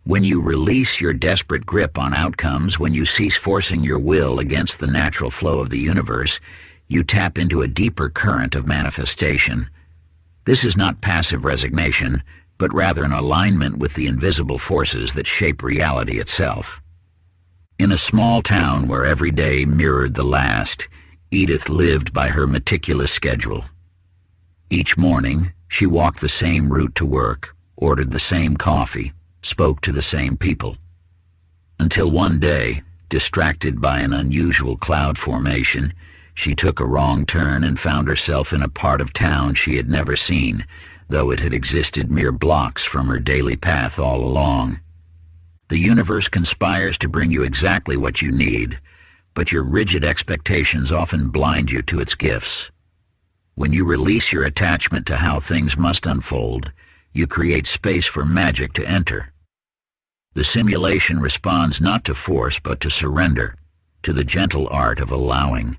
When you release your desperate grip on outcomes, when you cease forcing your will against the natural flow of the universe, you tap into a deeper current of manifestation. This is not passive resignation, but rather an alignment with the invisible forces that shape reality itself. In a small town where every day mirrored the last, Edith lived by her meticulous schedule. Each morning, she walked the same route to work, ordered the same coffee, spoke to the same people. Until one day, distracted by an unusual cloud formation, she took a wrong turn and found herself in a part of town she had never seen, though it had existed mere blocks from her daily path all along. The universe conspires to bring you exactly what you need, but your rigid expectations often blind you to its gifts. When you release your attachment to how things must unfold, you create space for magic to enter. The simulation responds not to force but to surrender, to the gentle art of allowing.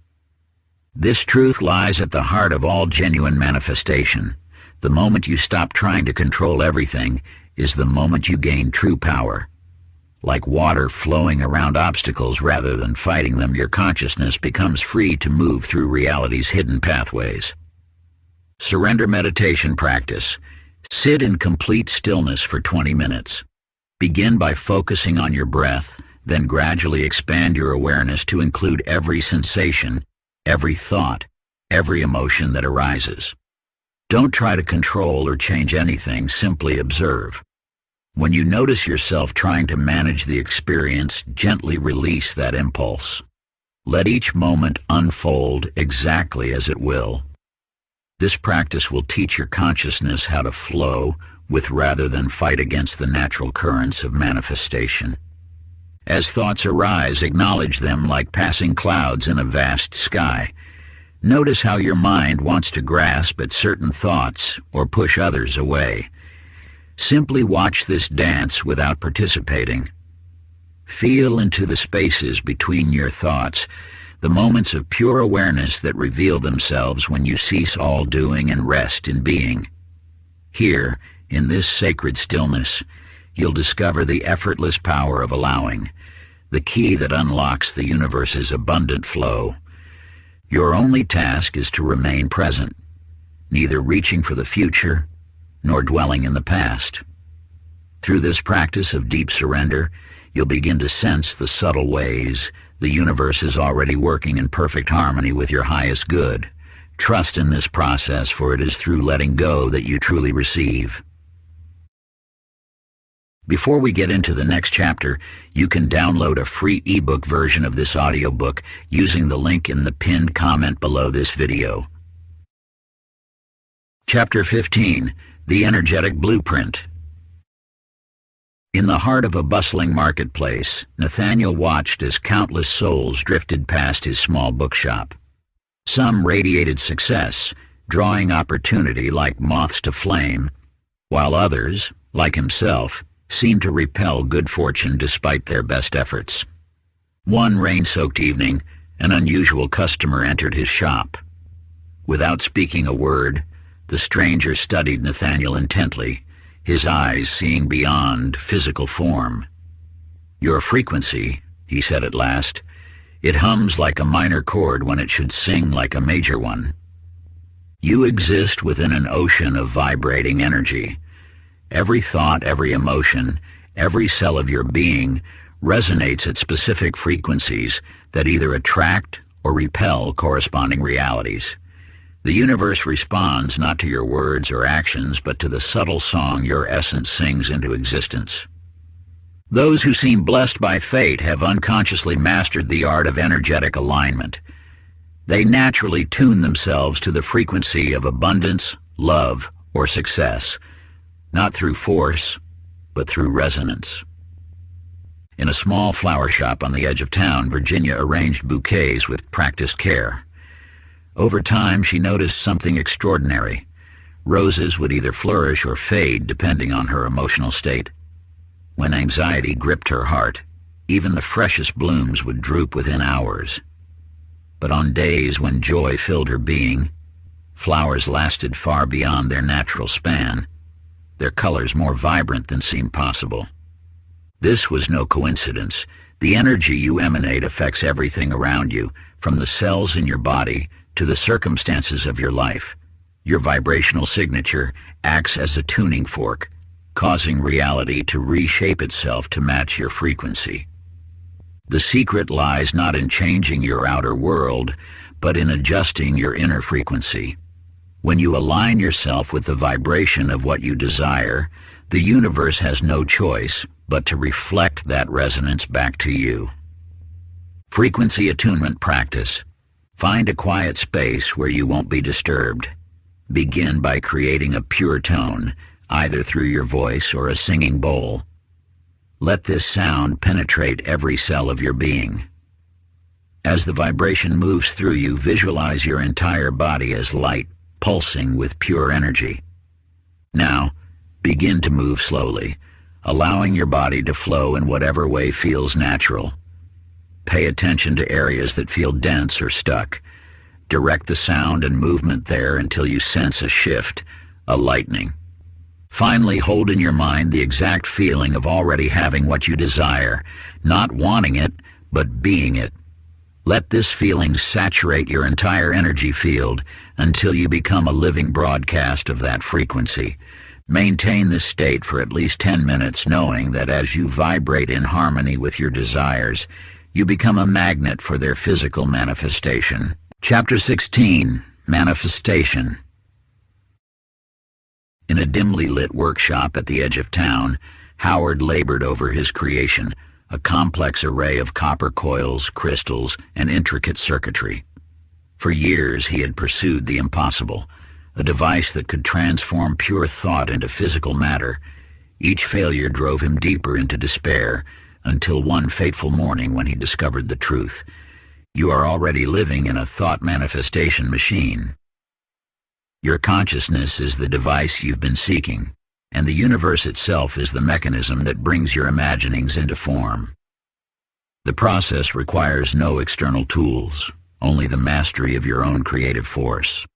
This truth lies at the heart of all genuine manifestation. The moment you stop trying to control everything is the moment you gain true power. Like water flowing around obstacles rather than fighting them, your consciousness becomes free to move through reality's hidden pathways. Surrender meditation practice. Sit in complete stillness for 20 minutes. Begin by focusing on your breath, then gradually expand your awareness to include every sensation, every thought, every emotion that arises. Don't try to control or change anything, simply observe. When you notice yourself trying to manage the experience, gently release that impulse. Let each moment unfold exactly as it will. This practice will teach your consciousness how to flow with rather than fight against the natural currents of manifestation. As thoughts arise, acknowledge them like passing clouds in a vast sky. Notice how your mind wants to grasp at certain thoughts or push others away. Simply watch this dance without participating. Feel into the spaces between your thoughts, the moments of pure awareness that reveal themselves when you cease all doing and rest in being. Here, in this sacred stillness, you'll discover the effortless power of allowing, the key that unlocks the universe's abundant flow. Your only task is to remain present, neither reaching for the future nor dwelling in the past. Through this practice of deep surrender, you'll begin to sense the subtle ways the universe is already working in perfect harmony with your highest good. Trust in this process, for it is through letting go that you truly receive. Before we get into the next chapter, you can download a free ebook version of this audiobook using the link in the pinned comment below this video. Chapter 15. The Energetic Blueprint. In the heart of a bustling marketplace, Nathaniel watched as countless souls drifted past his small bookshop. Some radiated success, drawing opportunity like moths to flame, while others, like himself, seemed to repel good fortune despite their best efforts. One rain-soaked evening, an unusual customer entered his shop. Without speaking a word, the stranger studied Nathaniel intently, his eyes seeing beyond physical form. "Your frequency," he said at last, "it hums like a minor chord when it should sing like a major one. You exist within an ocean of vibrating energy. Every thought, every emotion, every cell of your being resonates at specific frequencies that either attract or repel corresponding realities. The universe responds not to your words or actions, but to the subtle song your essence sings into existence. Those who seem blessed by fate have unconsciously mastered the art of energetic alignment. They naturally tune themselves to the frequency of abundance, love, or success, not through force, but through resonance." In a small flower shop on the edge of town, Virginia arranged bouquets with practiced care. Over time, she noticed something extraordinary. Roses would either flourish or fade depending on her emotional state. When anxiety gripped her heart, even the freshest blooms would droop within hours. But on days when joy filled her being, flowers lasted far beyond their natural span, their colors more vibrant than seemed possible. This was no coincidence. The energy you emanate affects everything around you, from the cells in your body to the circumstances of your life. Your vibrational signature acts as a tuning fork, causing reality to reshape itself to match your frequency. The secret lies not in changing your outer world, but in adjusting your inner frequency. When you align yourself with the vibration of what you desire, the universe has no choice but to reflect that resonance back to you. Frequency attunement practice. Find a quiet space where you won't be disturbed. Begin by creating a pure tone, either through your voice or a singing bowl. Let this sound penetrate every cell of your being. As the vibration moves through you, visualize your entire body as light, pulsing with pure energy. Now, begin to move slowly, allowing your body to flow in whatever way feels natural. Pay attention to areas that feel dense or stuck. Direct the sound and movement there until you sense a shift, a lightening. Finally, hold in your mind the exact feeling of already having what you desire, not wanting it, but being it. Let this feeling saturate your entire energy field until you become a living broadcast of that frequency. Maintain this state for at least 10 minutes, knowing that as you vibrate in harmony with your desires, you become a magnet for their physical manifestation. Chapter 16. Manifestation. In a dimly lit workshop at the edge of town, Howard labored over his creation, a complex array of copper coils, crystals, and intricate circuitry. For years he had pursued the impossible, a device that could transform pure thought into physical matter. Each failure drove him deeper into despair, until one fateful morning when he discovered the truth. You are already living in a thought manifestation machine. Your consciousness is the device you've been seeking, and the universe itself is the mechanism that brings your imaginings into form. The process requires no external tools, only the mastery of your own creative force.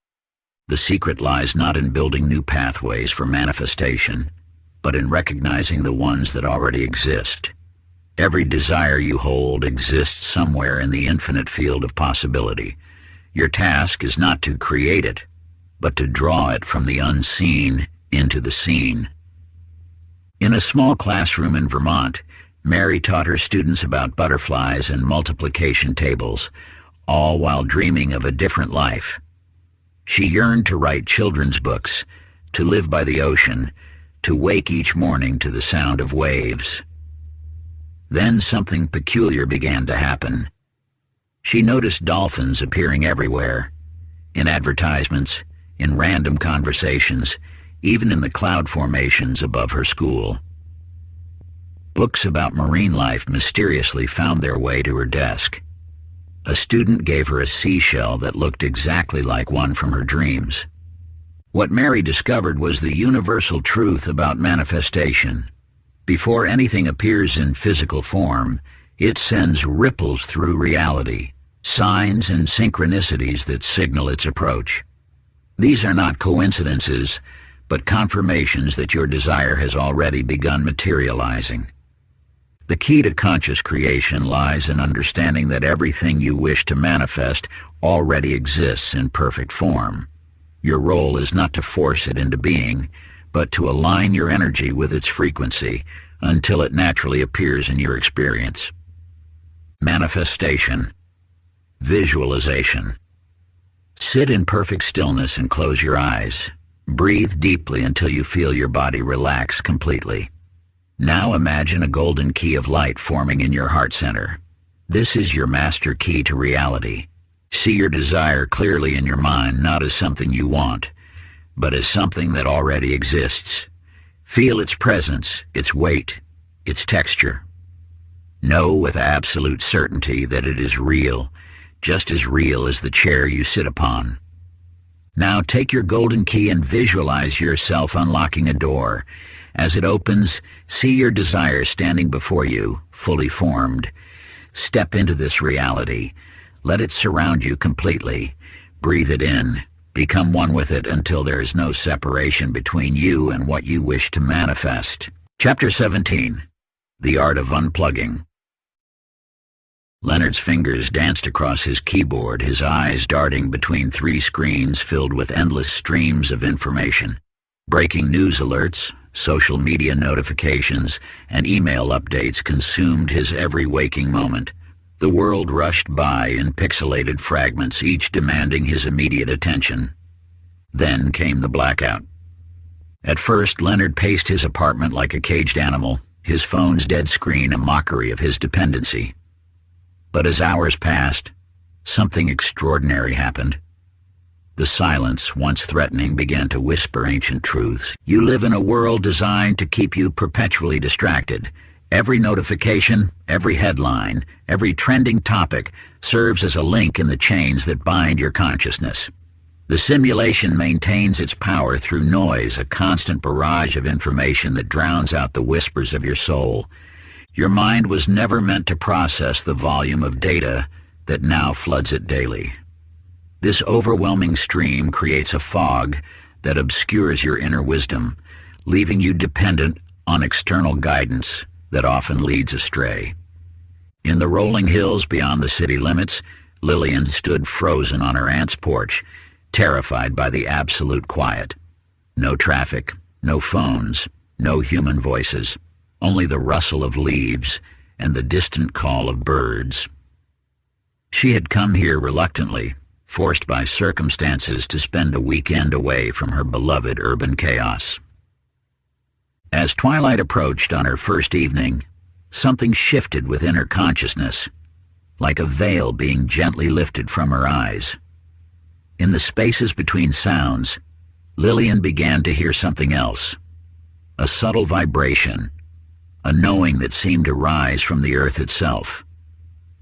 The secret lies not in building new pathways for manifestation, but in recognizing the ones that already exist. Every desire you hold exists somewhere in the infinite field of possibility. Your task is not to create it, but to draw it from the unseen into the seen. In a small classroom in Vermont, Mary taught her students about butterflies and multiplication tables, all while dreaming of a different life. She yearned to write children's books, to live by the ocean, to wake each morning to the sound of waves. Then something peculiar began to happen. She noticed dolphins appearing everywhere, in advertisements, in random conversations, even in the cloud formations above her school. Books about marine life mysteriously found their way to her desk. A student gave her a seashell that looked exactly like one from her dreams. What Mary discovered was the universal truth about manifestation. Before anything appears in physical form, it sends ripples through reality, signs and synchronicities that signal its approach. These are not coincidences, but confirmations that your desire has already begun materializing. The key to conscious creation lies in understanding that everything you wish to manifest already exists in perfect form. Your role is not to force it into being, but to align your energy with its frequency until it naturally appears in your experience. Manifestation. Visualization. Sit in perfect stillness and close your eyes. Breathe deeply until you feel your body relax completely. Now imagine a golden key of light forming in your heart center. This is your master key to reality. See your desire clearly in your mind, not as something you want, but as something that already exists. Feel its presence, its weight, its texture. Know with absolute certainty that it is real, just as real as the chair you sit upon. Now take your golden key and visualize yourself unlocking a door. As it opens, see your desire standing before you, fully formed. Step into this reality. Let it surround you completely. Breathe it in. Become one with it until there is no separation between you and what you wish to manifest. Chapter 17. The Art of Unplugging. Leonard's fingers danced across his keyboard, his eyes darting between three screens filled with endless streams of information. Breaking news alerts, social media notifications, and email updates consumed his every waking moment. The world rushed by in pixelated fragments, each demanding his immediate attention. Then came the blackout. At first, Leonard paced his apartment like a caged animal, his phone's dead screen a mockery of his dependency. But as hours passed, something extraordinary happened. The silence, once threatening, began to whisper ancient truths. You live in a world designed to keep you perpetually distracted. Every notification, every headline, every trending topic serves as a link in the chains that bind your consciousness. The simulation maintains its power through noise, a constant barrage of information that drowns out the whispers of your soul. Your mind was never meant to process the volume of data that now floods it daily. This overwhelming stream creates a fog that obscures your inner wisdom, leaving you dependent on external guidance that often leads astray. In the rolling hills beyond the city limits, Lillian stood frozen on her aunt's porch, terrified by the absolute quiet. No traffic, no phones, no human voices, only the rustle of leaves and the distant call of birds. She had come here reluctantly, forced by circumstances to spend a weekend away from her beloved urban chaos. As twilight approached on her first evening, something shifted within her consciousness, like a veil being gently lifted from her eyes. In the spaces between sounds, Lillian began to hear something else, a subtle vibration, a knowing that seemed to rise from the earth itself,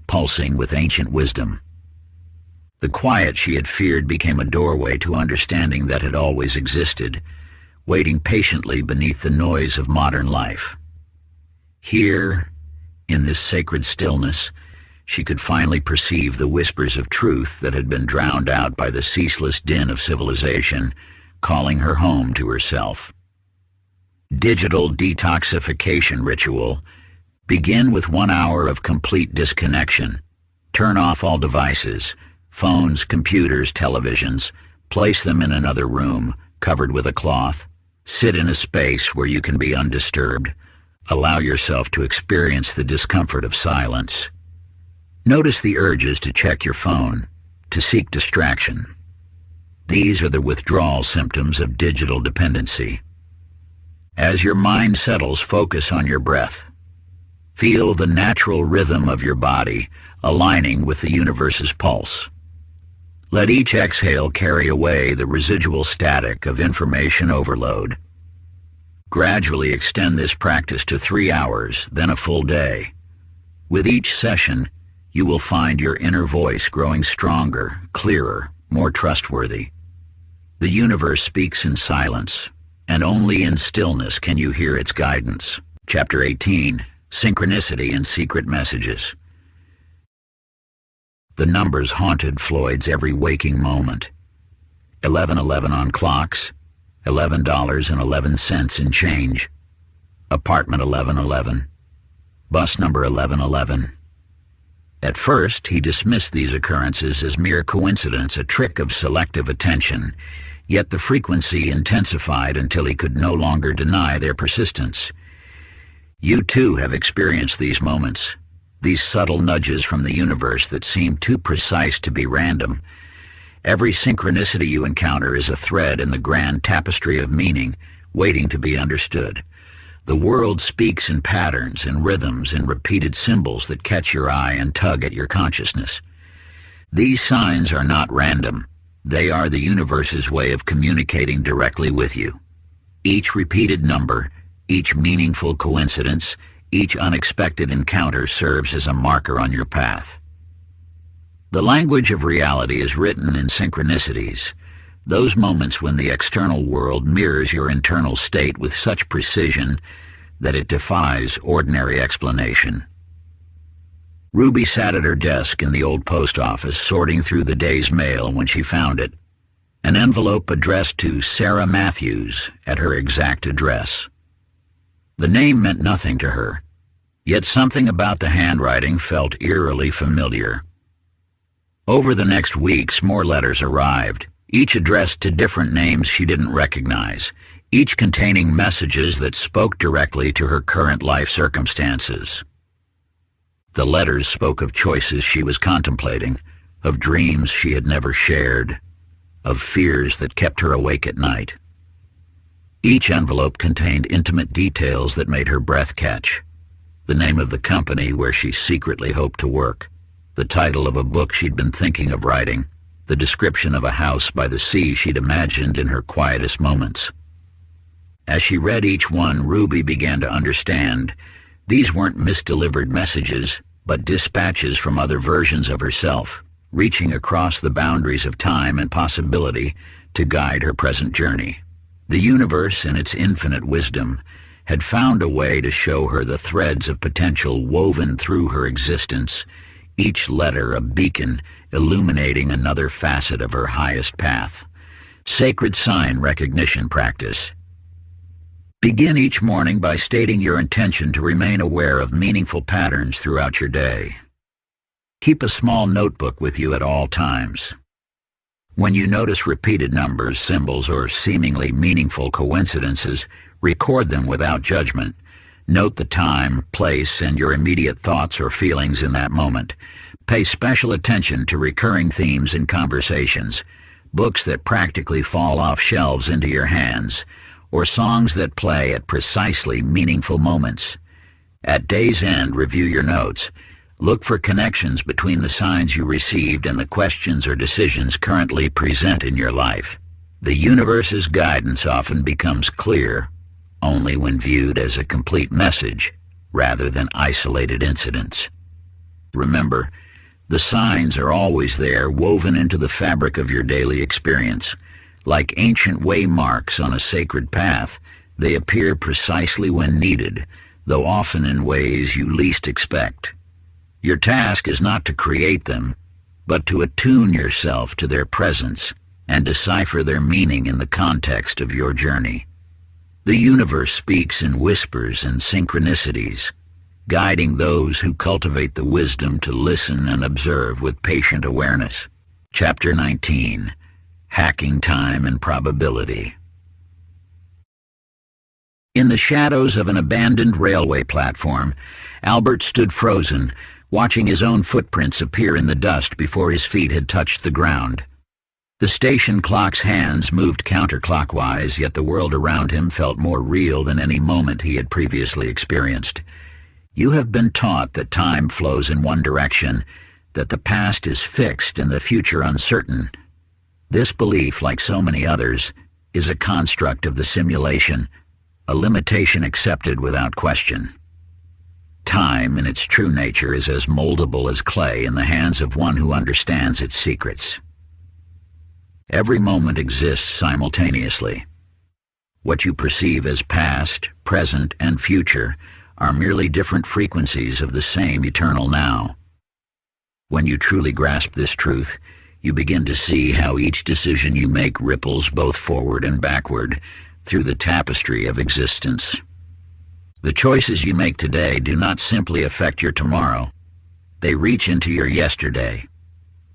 pulsing with ancient wisdom. The quiet she had feared became a doorway to understanding that had always existed, waiting patiently beneath the noise of modern life. Here, in this sacred stillness, she could finally perceive the whispers of truth that had been drowned out by the ceaseless din of civilization, calling her home to herself. Digital detoxification ritual. Begin with 1 hour of complete disconnection. Turn off all devices, phones, computers, televisions. Place them in another room, covered with a cloth. Sit in a space where you can be undisturbed. Allow yourself to experience the discomfort of silence. Notice the urges to check your phone, to seek distraction. These are the withdrawal symptoms of digital dependency. As your mind settles, focus on your breath. Feel the natural rhythm of your body aligning with the universe's pulse. Let each exhale carry away the residual static of information overload. Gradually extend this practice to 3 hours, then a full day. With each session, you will find your inner voice growing stronger, clearer, more trustworthy. The universe speaks in silence, and only in stillness can you hear its guidance. Chapter 18, Synchronicity and Secret Messages. The numbers haunted Floyd's every waking moment. 11:11 on clocks, $11.11 in change. Apartment 1111. Bus number 1111. At first, he dismissed these occurrences as mere coincidence, a trick of selective attention, yet the frequency intensified until he could no longer deny their persistence. You too have experienced these moments, these subtle nudges from the universe that seem too precise to be random. Every synchronicity you encounter is a thread in the grand tapestry of meaning, waiting to be understood. The world speaks in patterns, in rhythms, in repeated symbols that catch your eye and tug at your consciousness. These signs are not random. They are the universe's way of communicating directly with you. Each repeated number, each meaningful coincidence, each unexpected encounter serves as a marker on your path. The language of reality is written in synchronicities, those moments when the external world mirrors your internal state with such precision that it defies ordinary explanation. Ruby sat at her desk in the old post office, sorting through the day's mail when she found it, an envelope addressed to Sarah Matthews at her exact address. The name meant nothing to her, yet something about the handwriting felt eerily familiar. Over the next weeks, more letters arrived, each addressed to different names she didn't recognize, each containing messages that spoke directly to her current life circumstances. The letters spoke of choices she was contemplating, of dreams she had never shared, of fears that kept her awake at night. Each envelope contained intimate details that made her breath catch: the name of the company where she secretly hoped to work, the title of a book she'd been thinking of writing, the description of a house by the sea she'd imagined in her quietest moments. As she read each one, Ruby began to understand. These weren't misdelivered messages, but dispatches from other versions of herself, reaching across the boundaries of time and possibility to guide her present journey. The universe, in its infinite wisdom, had found a way to show her the threads of potential woven through her existence, each letter a beacon illuminating another facet of her highest path. Sacred sign recognition practice. Begin each morning by stating your intention to remain aware of meaningful patterns throughout your day. Keep a small notebook with you at all times. When you notice repeated numbers, symbols, or seemingly meaningful coincidences, record them without judgment. Note the time, place, and your immediate thoughts or feelings in that moment. Pay special attention to recurring themes in conversations, books that practically fall off shelves into your hands, or songs that play at precisely meaningful moments. At day's end, review your notes. Look for connections between the signs you received and the questions or decisions currently present in your life. The universe's guidance often becomes clear only when viewed as a complete message rather than isolated incidents. Remember, the signs are always there, woven into the fabric of your daily experience. Like ancient waymarks on a sacred path, they appear precisely when needed, though often in ways you least expect. Your task is not to create them, but to attune yourself to their presence and decipher their meaning in the context of your journey. The universe speaks in whispers and synchronicities, guiding those who cultivate the wisdom to listen and observe with patient awareness. Chapter 19. Hacking Time and Probability. In the shadows of an abandoned railway platform, Albert stood frozen, watching his own footprints appear in the dust before his feet had touched the ground. The station clock's hands moved counterclockwise, yet the world around him felt more real than any moment he had previously experienced. You have been taught that time flows in one direction, that the past is fixed and the future uncertain. This belief, like so many others, is a construct of the simulation, a limitation accepted without question. Time, in its true nature, is as moldable as clay in the hands of one who understands its secrets. Every moment exists simultaneously. What you perceive as past, present, and future are merely different frequencies of the same eternal now. When you truly grasp this truth, you begin to see how each decision you make ripples both forward and backward through the tapestry of existence. The choices you make today do not simply affect your tomorrow. They reach into your yesterday,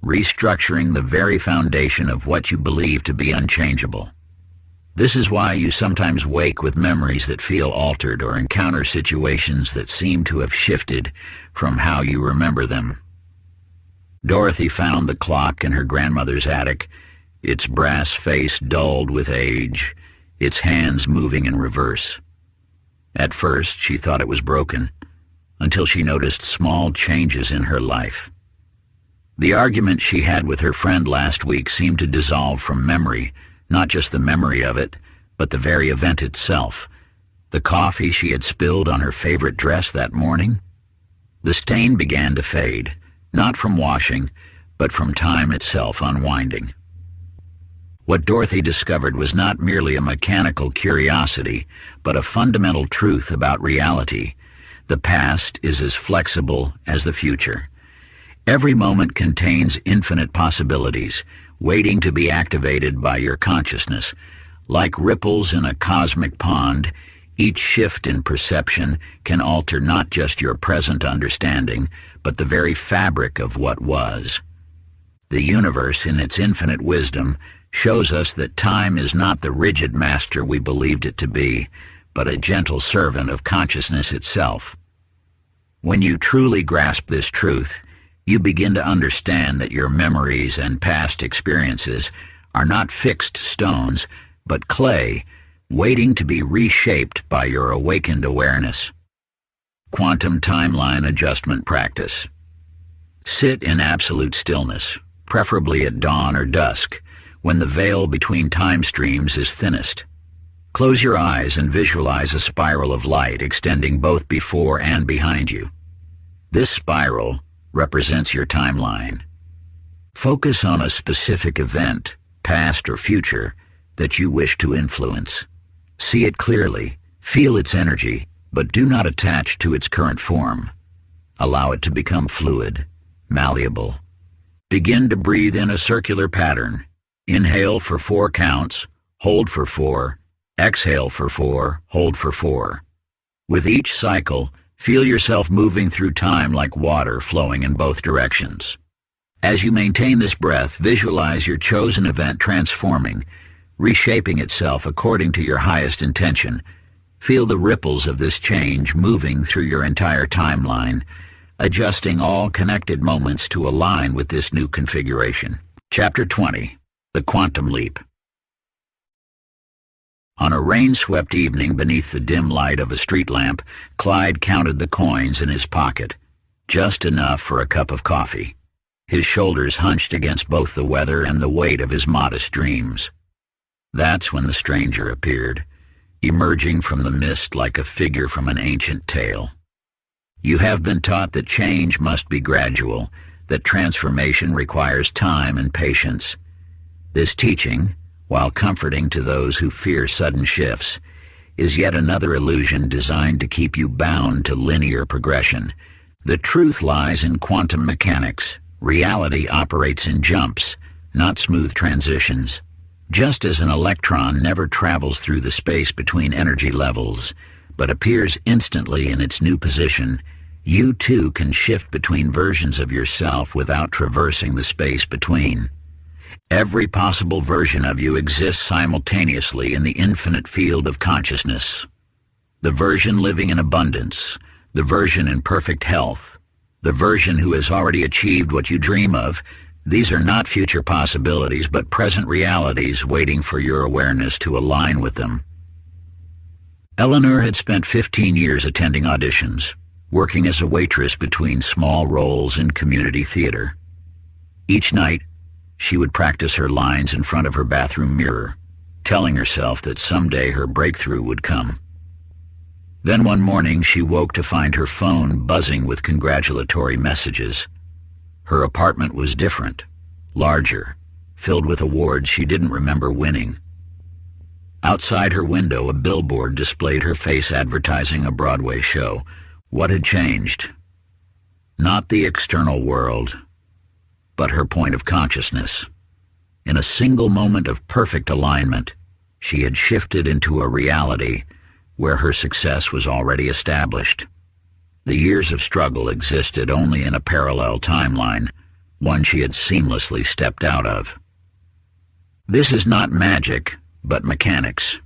restructuring the very foundation of what you believe to be unchangeable. This is why you sometimes wake with memories that feel altered or encounter situations that seem to have shifted from how you remember them. Dorothy found the clock in her grandmother's attic, its brass face dulled with age, its hands moving in reverse. At first, she thought it was broken, until she noticed small changes in her life. The argument she had with her friend last week seemed to dissolve from memory, not just the memory of it, but the very event itself. The coffee she had spilled on her favorite dress that morning. The stain began to fade, not from washing, but from time itself unwinding. What Dorothy discovered was not merely a mechanical curiosity, but a fundamental truth about reality. The past is as flexible as the future. Every moment contains infinite possibilities, waiting to be activated by your consciousness. Like ripples in a cosmic pond, each shift in perception can alter not just your present understanding, but the very fabric of what was. The universe, in its infinite wisdom, shows us that time is not the rigid master we believed it to be, but a gentle servant of consciousness itself. When you truly grasp this truth, you begin to understand that your memories and past experiences are not fixed stones, but clay, waiting to be reshaped by your awakened awareness. Quantum timeline adjustment practice. Sit in absolute stillness, preferably at dawn or dusk, when the veil between time streams is thinnest. Close your eyes and visualize a spiral of light extending both before and behind you. This spiral represents your timeline. Focus on a specific event, past or future, that you wish to influence. See it clearly, feel its energy, but do not attach to its current form. Allow it to become fluid, malleable. Begin to breathe in a circular pattern. Inhale for 4 counts, hold for 4, Exhale for 4, hold for 4. With each cycle, feel yourself moving through time like water flowing in both directions. As you maintain this breath, visualize your chosen event transforming, reshaping itself according to your highest intention. Feel the ripples of this change moving through your entire timeline, adjusting all connected moments to align with this new configuration. Chapter 20. The Quantum Leap. On a rain-swept evening beneath the dim light of a street lamp, Clyde counted the coins in his pocket, just enough for a cup of coffee. His shoulders hunched against both the weather and the weight of his modest dreams. That's when the stranger appeared, emerging from the mist like a figure from an ancient tale. You have been taught that change must be gradual, that transformation requires time and patience. This teaching, while comforting to those who fear sudden shifts, is yet another illusion designed to keep you bound to linear progression. The truth lies in quantum mechanics. Reality operates in jumps, not smooth transitions. Just as an electron never travels through the space between energy levels, but appears instantly in its new position, you too can shift between versions of yourself without traversing the space between. Every possible version of you exists simultaneously in the infinite field of consciousness. The version living in abundance, the version in perfect health, the version who has already achieved what you dream of. These are not future possibilities, but present realities waiting for your awareness to align with them. Eleanor had spent 15 years attending auditions, working as a waitress between small roles in community theater. Each night, she would practice her lines in front of her bathroom mirror, telling herself that someday her breakthrough would come. Then one morning she woke to find her phone buzzing with congratulatory messages. Her apartment was different, larger, filled with awards she didn't remember winning. Outside her window, a billboard displayed her face advertising a Broadway show. What had changed? Not the external world, but her point of consciousness. In a single moment of perfect alignment, she had shifted into a reality where her success was already established. The years of struggle existed only in a parallel timeline, one she had seamlessly stepped out of. This is not magic, but mechanics.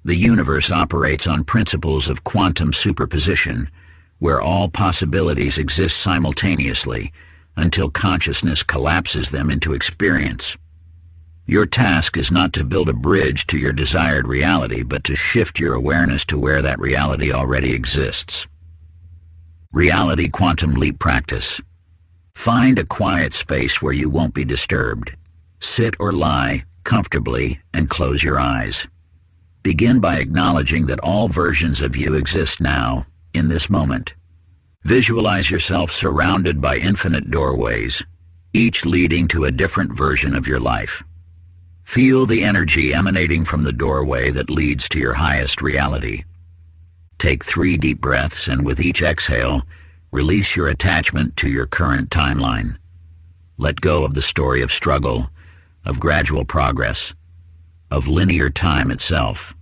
The universe operates on principles of quantum superposition, where all possibilities exist simultaneously until consciousness collapses them into experience. Your task is not to build a bridge to your desired reality, but to shift your awareness to where that reality already exists. Reality Quantum Leap Practice. Find a quiet space where you won't be disturbed. Sit or lie comfortably and close your eyes. Begin by acknowledging that all versions of you exist now, in this moment. Visualize yourself surrounded by infinite doorways, each leading to a different version of your life. Feel the energy emanating from the doorway that leads to your highest reality. Take 3 deep breaths, and with each exhale, release your attachment to your current timeline. Let go of the story of struggle, of gradual progress, of linear time itself.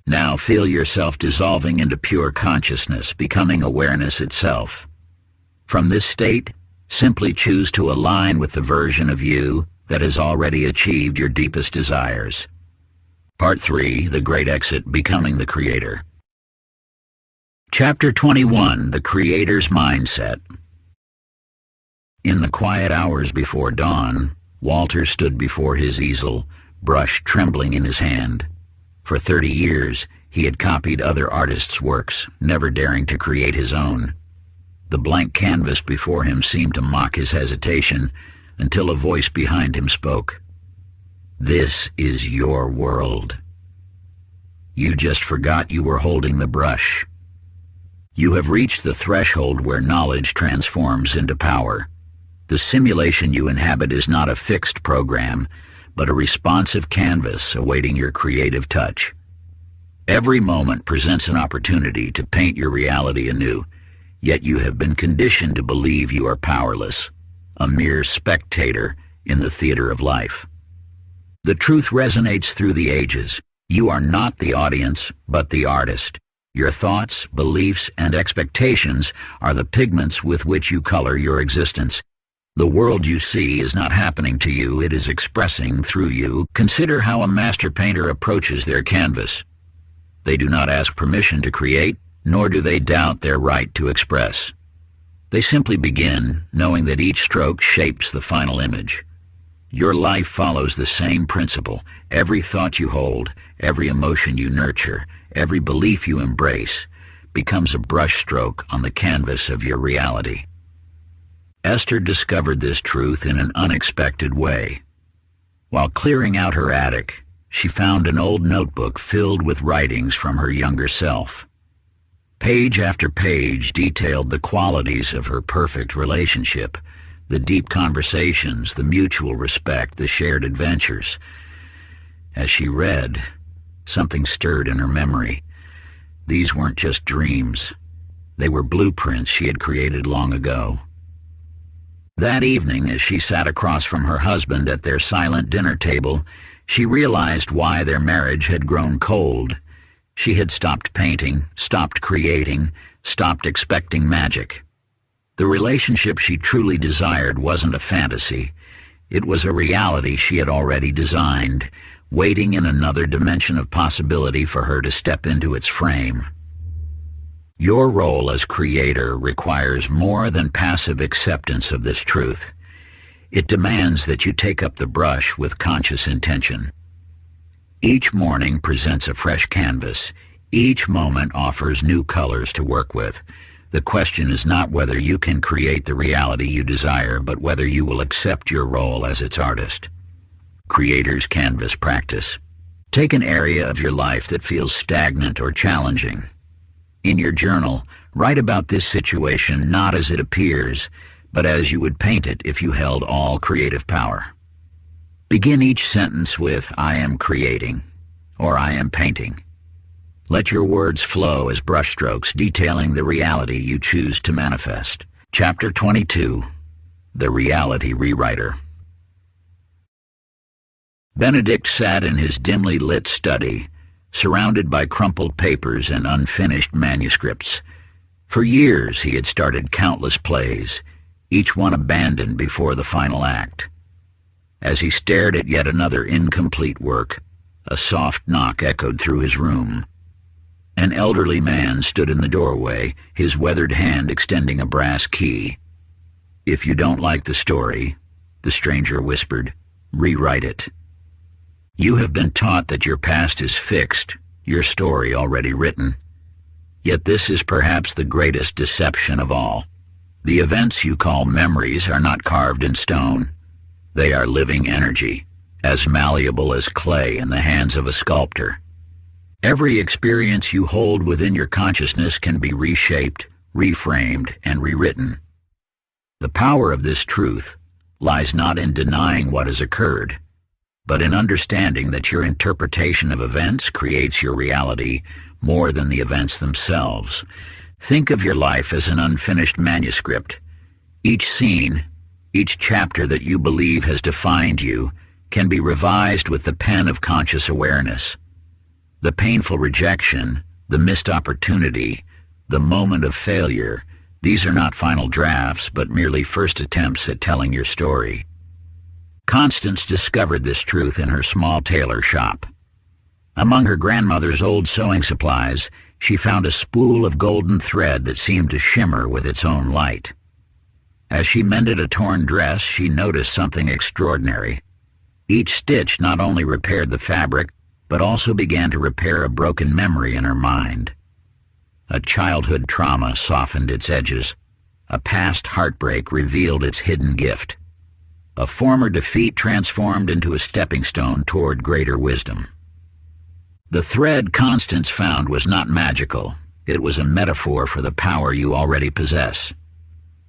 Now feel yourself dissolving into pure consciousness, becoming awareness itself. From this state, simply choose to align with the version of you that has already achieved your deepest desires. Part 3, The Great Exit, Becoming the Creator. Chapter 21, The Creator's Mindset. In the quiet hours before dawn, Walter stood before his easel, brush trembling in his hand. For 30 years, he had copied other artists' works, never daring to create his own. The blank canvas before him seemed to mock his hesitation, until a voice behind him spoke. This is your world. You just forgot you were holding the brush. You have reached the threshold where knowledge transforms into power. The simulation you inhabit is not a fixed program, but a responsive canvas awaiting your creative touch. Every moment presents an opportunity to paint your reality anew, yet you have been conditioned to believe you are powerless, a mere spectator in the theater of life. The truth resonates through the ages. You are not the audience, but the artist. Your thoughts, beliefs, and expectations are the pigments with which you color your existence. The world you see is not happening to you, it is expressing through you. Consider how a master painter approaches their canvas. They do not ask permission to create, nor do they doubt their right to express. They simply begin, knowing that each stroke shapes the final image. Your life follows the same principle. Every thought you hold, every emotion you nurture, every belief you embrace, becomes a brushstroke on the canvas of your reality. Esther discovered this truth in an unexpected way. While clearing out her attic, she found an old notebook filled with writings from her younger self. Page after page detailed the qualities of her perfect relationship, the deep conversations, the mutual respect, the shared adventures. As she read, something stirred in her memory. These weren't just dreams. They were blueprints she had created long ago. That evening, as she sat across from her husband at their silent dinner table, she realized why their marriage had grown cold. She had stopped painting, stopped creating, stopped expecting magic. The relationship she truly desired wasn't a fantasy. It was a reality she had already designed, waiting in another dimension of possibility for her to step into its frame. Your role as creator requires more than passive acceptance of this truth. It demands that you take up the brush with conscious intention. Each morning presents a fresh canvas. Each moment offers new colors to work with. The question is not whether you can create the reality you desire, but whether you will accept your role as its artist. Creator's Canvas Practice. Take an area of your life that feels stagnant or challenging. In your journal, write about this situation not as it appears, but as you would paint it if you held all creative power. Begin each sentence with, "I am creating," or "I am painting." Let your words flow as brushstrokes detailing the reality you choose to manifest. Chapter 22. The Reality Rewriter. Benedict sat in his dimly lit study, surrounded by crumpled papers and unfinished manuscripts. For years he had started countless plays, each one abandoned before the final act. As he stared at yet another incomplete work, a soft knock echoed through his room. An elderly man stood in the doorway, his weathered hand extending a brass key. "If you don't like the story," the stranger whispered, "rewrite it." You have been taught that your past is fixed, your story already written. Yet this is perhaps the greatest deception of all. The events you call memories are not carved in stone. They are living energy, as malleable as clay in the hands of a sculptor. Every experience you hold within your consciousness can be reshaped, reframed, and rewritten. The power of this truth lies not in denying what has occurred, but in understanding that your interpretation of events creates your reality more than the events themselves. Think of your life as an unfinished manuscript. Each scene, each chapter that you believe has defined you, can be revised with the pen of conscious awareness. The painful rejection, the missed opportunity, the moment of failure, these are not final drafts, but merely first attempts at telling your story. Constance discovered this truth in her small tailor shop. Among her grandmother's old sewing supplies, she found a spool of golden thread that seemed to shimmer with its own light. As she mended a torn dress, she noticed something extraordinary. Each stitch not only repaired the fabric, but also began to repair a broken memory in her mind. A childhood trauma softened its edges. A past heartbreak revealed its hidden gift. A former defeat transformed into a stepping stone toward greater wisdom. The thread Constance found was not magical. It was a metaphor for the power you already possess.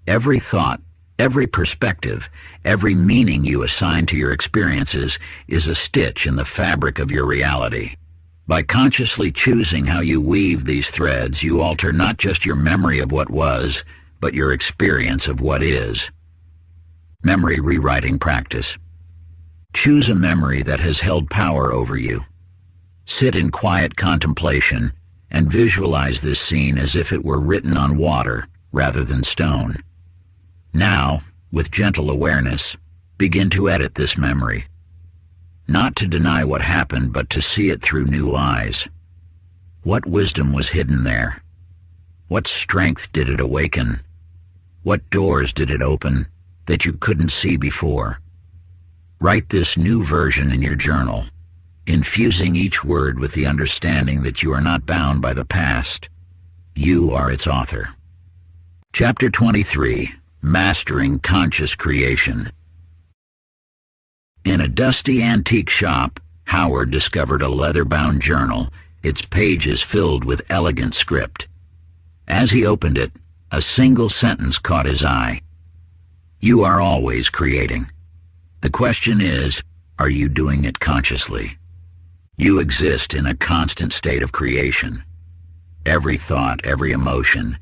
Every thought, every perspective, every meaning you assign to your experiences is a stitch in the fabric of your reality. By consciously choosing how you weave these threads, you alter not just your memory of what was, but your experience of what is. Memory rewriting practice. Choose a memory that has held power over you. Sit in quiet contemplation and visualize this scene as if it were written on water rather than stone. Now, with gentle awareness, begin to edit this memory. Not to deny what happened, but to see it through new eyes. What wisdom was hidden there? What strength did it awaken? What doors did it open that you couldn't see before? Write this new version in your journal, infusing each word with the understanding that you are not bound by the past. You are its author. Chapter 23. Mastering Conscious Creation. In a dusty antique shop, Howard discovered a leather-bound journal, its pages filled with elegant script. As he opened it, a single sentence caught his eye. You are always creating. The question is, are you doing it consciously? You exist in a constant state of creation. Every thought, every emotion,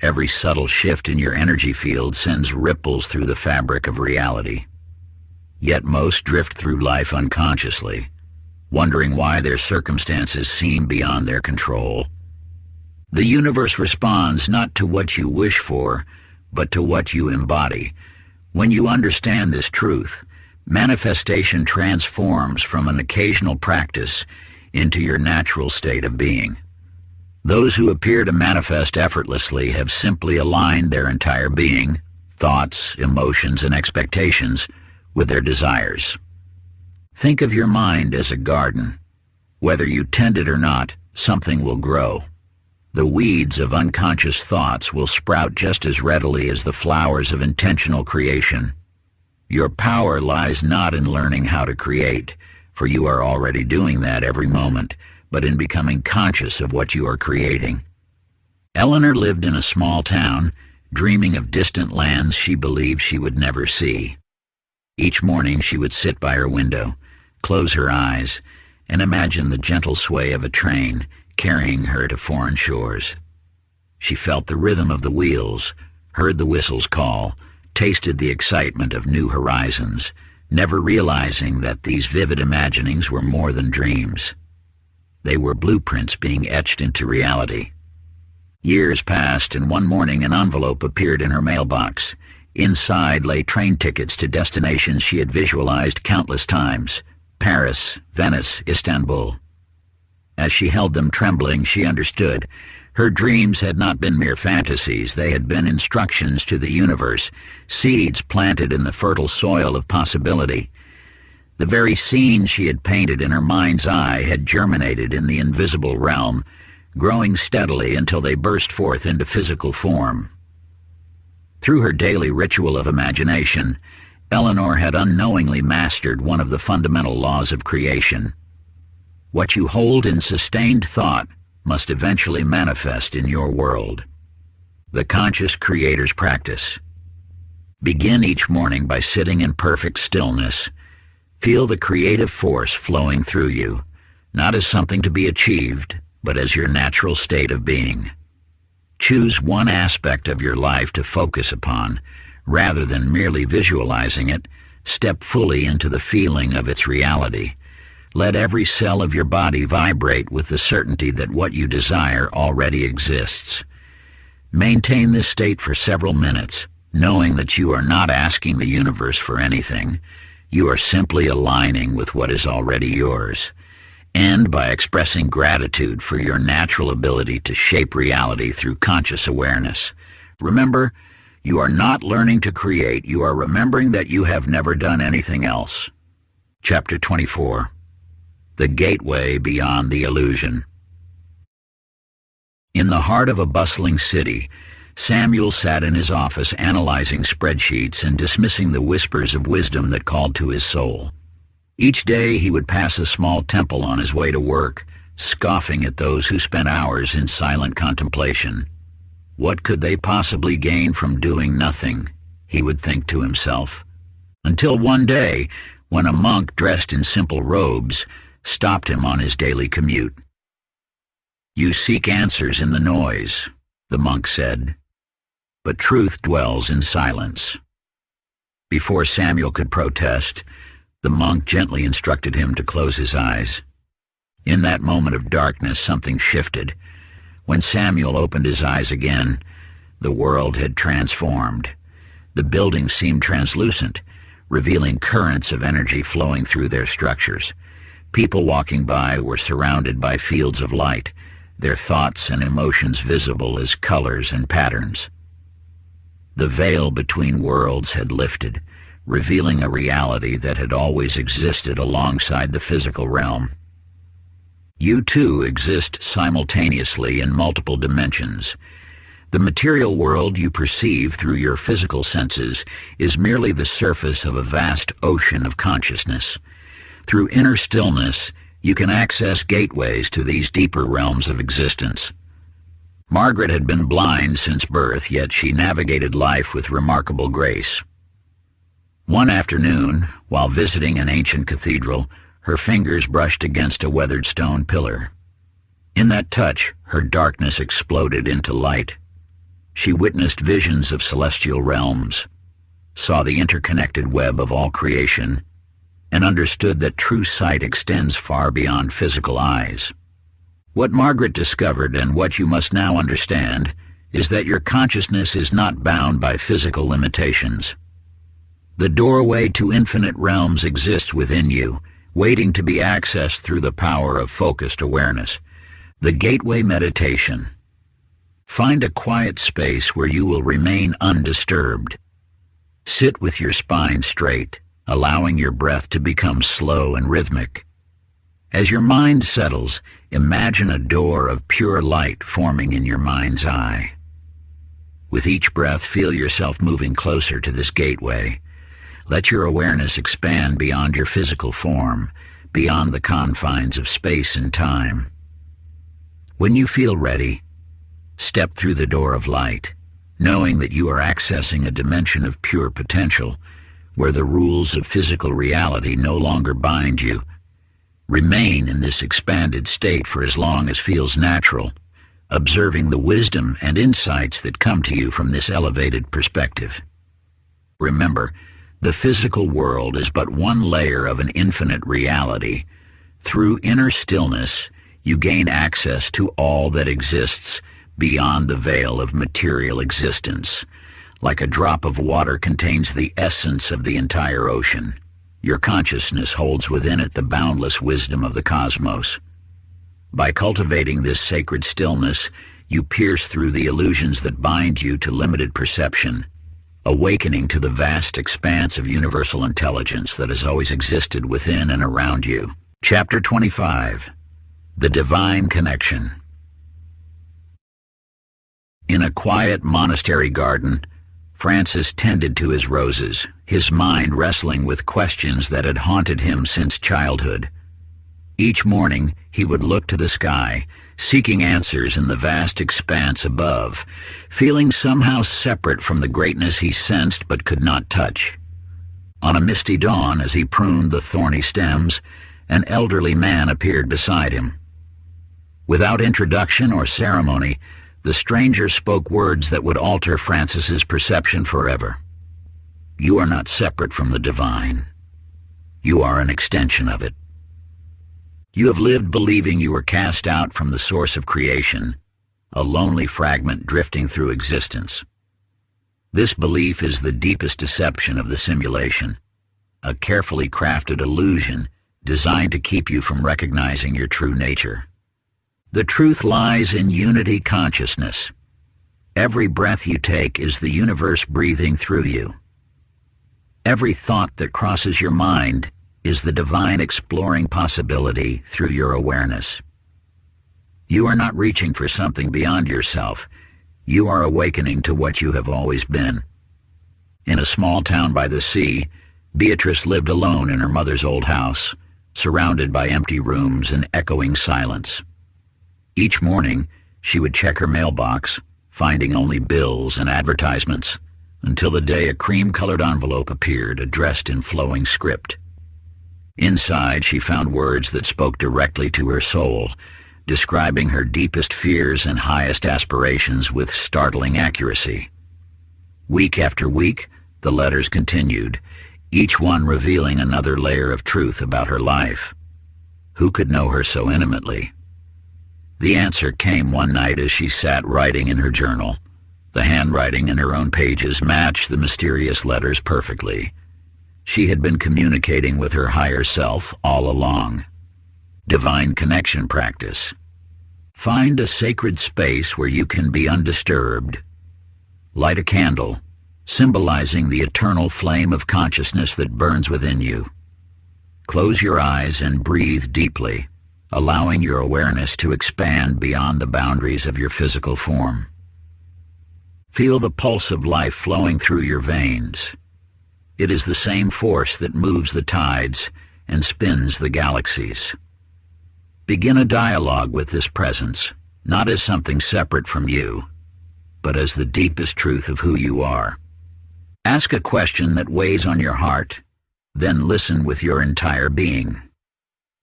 every subtle shift in your energy field sends ripples through the fabric of reality. Yet most drift through life unconsciously, wondering why their circumstances seem beyond their control. The universe responds not to what you wish for, but to what you embody. When you understand this truth, manifestation transforms from an occasional practice into your natural state of being. Those who appear to manifest effortlessly have simply aligned their entire being, thoughts, emotions, and expectations with their desires. Think of your mind as a garden. Whether you tend it or not, something will grow. The weeds of unconscious thoughts will sprout just as readily as the flowers of intentional creation. Your power lies not in learning how to create, for you are already doing that every moment, but in becoming conscious of what you are creating. Eleanor lived in a small town, dreaming of distant lands she believed she would never see. Each morning she would sit by her window, close her eyes, and imagine the gentle sway of a train carrying her to foreign shores. She felt the rhythm of the wheels, heard the whistles call, tasted the excitement of new horizons, never realizing that these vivid imaginings were more than dreams. They were blueprints being etched into reality. Years passed, and one morning an envelope appeared in her mailbox. Inside lay train tickets to destinations she had visualized countless times: Paris, Venice, Istanbul. As she held them trembling, she understood. Her dreams had not been mere fantasies. They had been instructions to the universe, seeds planted in the fertile soil of possibility. The very scenes she had painted in her mind's eye had germinated in the invisible realm, growing steadily until they burst forth into physical form. Through her daily ritual of imagination, Eleanor had unknowingly mastered one of the fundamental laws of creation. What you hold in sustained thought must eventually manifest in your world. The Conscious Creator's Practice. Begin each morning by sitting in perfect stillness. Feel the creative force flowing through you, not as something to be achieved, but as your natural state of being. Choose one aspect of your life to focus upon. Rather than merely visualizing it, step fully into the feeling of its reality. Let every cell of your body vibrate with the certainty that what you desire already exists. Maintain this state for several minutes, knowing that you are not asking the universe for anything. You are simply aligning with what is already yours. End by expressing gratitude for your natural ability to shape reality through conscious awareness. Remember, you are not learning to create. You are remembering that you have never done anything else. Chapter 24. The Gateway Beyond the Illusion. In the heart of a bustling city, Samuel sat in his office analyzing spreadsheets and dismissing the whispers of wisdom that called to his soul. Each day he would pass a small temple on his way to work, scoffing at those who spent hours in silent contemplation. What could they possibly gain from doing nothing, he would think to himself. Until one day, when a monk dressed in simple robes stopped him on his daily commute. "You seek answers in the noise," the monk said, "but truth dwells in silence." Before Samuel could protest, the monk gently instructed him to close his eyes. In that moment of darkness, something shifted. When Samuel opened his eyes again, the world had transformed. The buildings seemed translucent, revealing currents of energy flowing through their structures. People walking by were surrounded by fields of light, their thoughts and emotions visible as colors and patterns. The veil between worlds had lifted, revealing a reality that had always existed alongside the physical realm. You too exist simultaneously in multiple dimensions. The material world you perceive through your physical senses is merely the surface of a vast ocean of consciousness. Through inner stillness, you can access gateways to these deeper realms of existence. Margaret had been blind since birth, yet she navigated life with remarkable grace. One afternoon, while visiting an ancient cathedral, her fingers brushed against a weathered stone pillar. In that touch, her darkness exploded into light. She witnessed visions of celestial realms, saw the interconnected web of all creation, and understood that true sight extends far beyond physical eyes. What Margaret discovered, and what you must now understand, is that your consciousness is not bound by physical limitations. The doorway to infinite realms exists within you, waiting to be accessed through the power of focused awareness. The Gateway Meditation. Find a quiet space where you will remain undisturbed. Sit with your spine straight, allowing your breath to become slow and rhythmic. As your mind settles, imagine a door of pure light forming in your mind's eye. With each breath, feel yourself moving closer to this gateway. Let your awareness expand beyond your physical form, beyond the confines of space and time. When you feel ready, step through the door of light, knowing that you are accessing a dimension of pure potential, where the rules of physical reality no longer bind you. Remain in this expanded state for as long as feels natural, observing the wisdom and insights that come to you from this elevated perspective. Remember, the physical world is but one layer of an infinite reality. Through inner stillness, you gain access to all that exists beyond the veil of material existence. Like a drop of water contains the essence of the entire ocean, your consciousness holds within it the boundless wisdom of the cosmos. By cultivating this sacred stillness, you pierce through the illusions that bind you to limited perception, awakening to the vast expanse of universal intelligence that has always existed within and around you. Chapter 25. The Divine Connection. In a quiet monastery garden, Francis tended to his roses, his mind wrestling with questions that had haunted him since childhood. Each morning, he would look to the sky, seeking answers in the vast expanse above, feeling somehow separate from the greatness he sensed but could not touch. On a misty dawn, as he pruned the thorny stems, an elderly man appeared beside him. Without introduction or ceremony, the stranger spoke words that would alter Francis's perception forever. You are not separate from the divine. You are an extension of it. You have lived believing you were cast out from the source of creation, a lonely fragment drifting through existence. This belief is the deepest deception of the simulation, a carefully crafted illusion designed to keep you from recognizing your true nature. The truth lies in unity consciousness. Every breath you take is the universe breathing through you. Every thought that crosses your mind is the divine exploring possibility through your awareness. You are not reaching for something beyond yourself. You are awakening to what you have always been. In a small town by the sea, Beatrice lived alone in her mother's old house, surrounded by empty rooms and echoing silence. Each morning, she would check her mailbox, finding only bills and advertisements, until the day a cream-colored envelope appeared, addressed in flowing script. Inside, she found words that spoke directly to her soul, describing her deepest fears and highest aspirations with startling accuracy. Week after week, the letters continued, each one revealing another layer of truth about her life. Who could know her so intimately? The answer came one night as she sat writing in her journal. The handwriting in her own pages matched the mysterious letters perfectly. She had been communicating with her higher self all along. Divine connection practice. Find a sacred space where you can be undisturbed. Light a candle, symbolizing the eternal flame of consciousness that burns within you. Close your eyes and breathe deeply, allowing your awareness to expand beyond the boundaries of your physical form. Feel the pulse of life flowing through your veins. It is the same force that moves the tides and spins the galaxies. Begin a dialogue with this presence, not as something separate from you, but as the deepest truth of who you are. Ask a question that weighs on your heart, then listen with your entire being.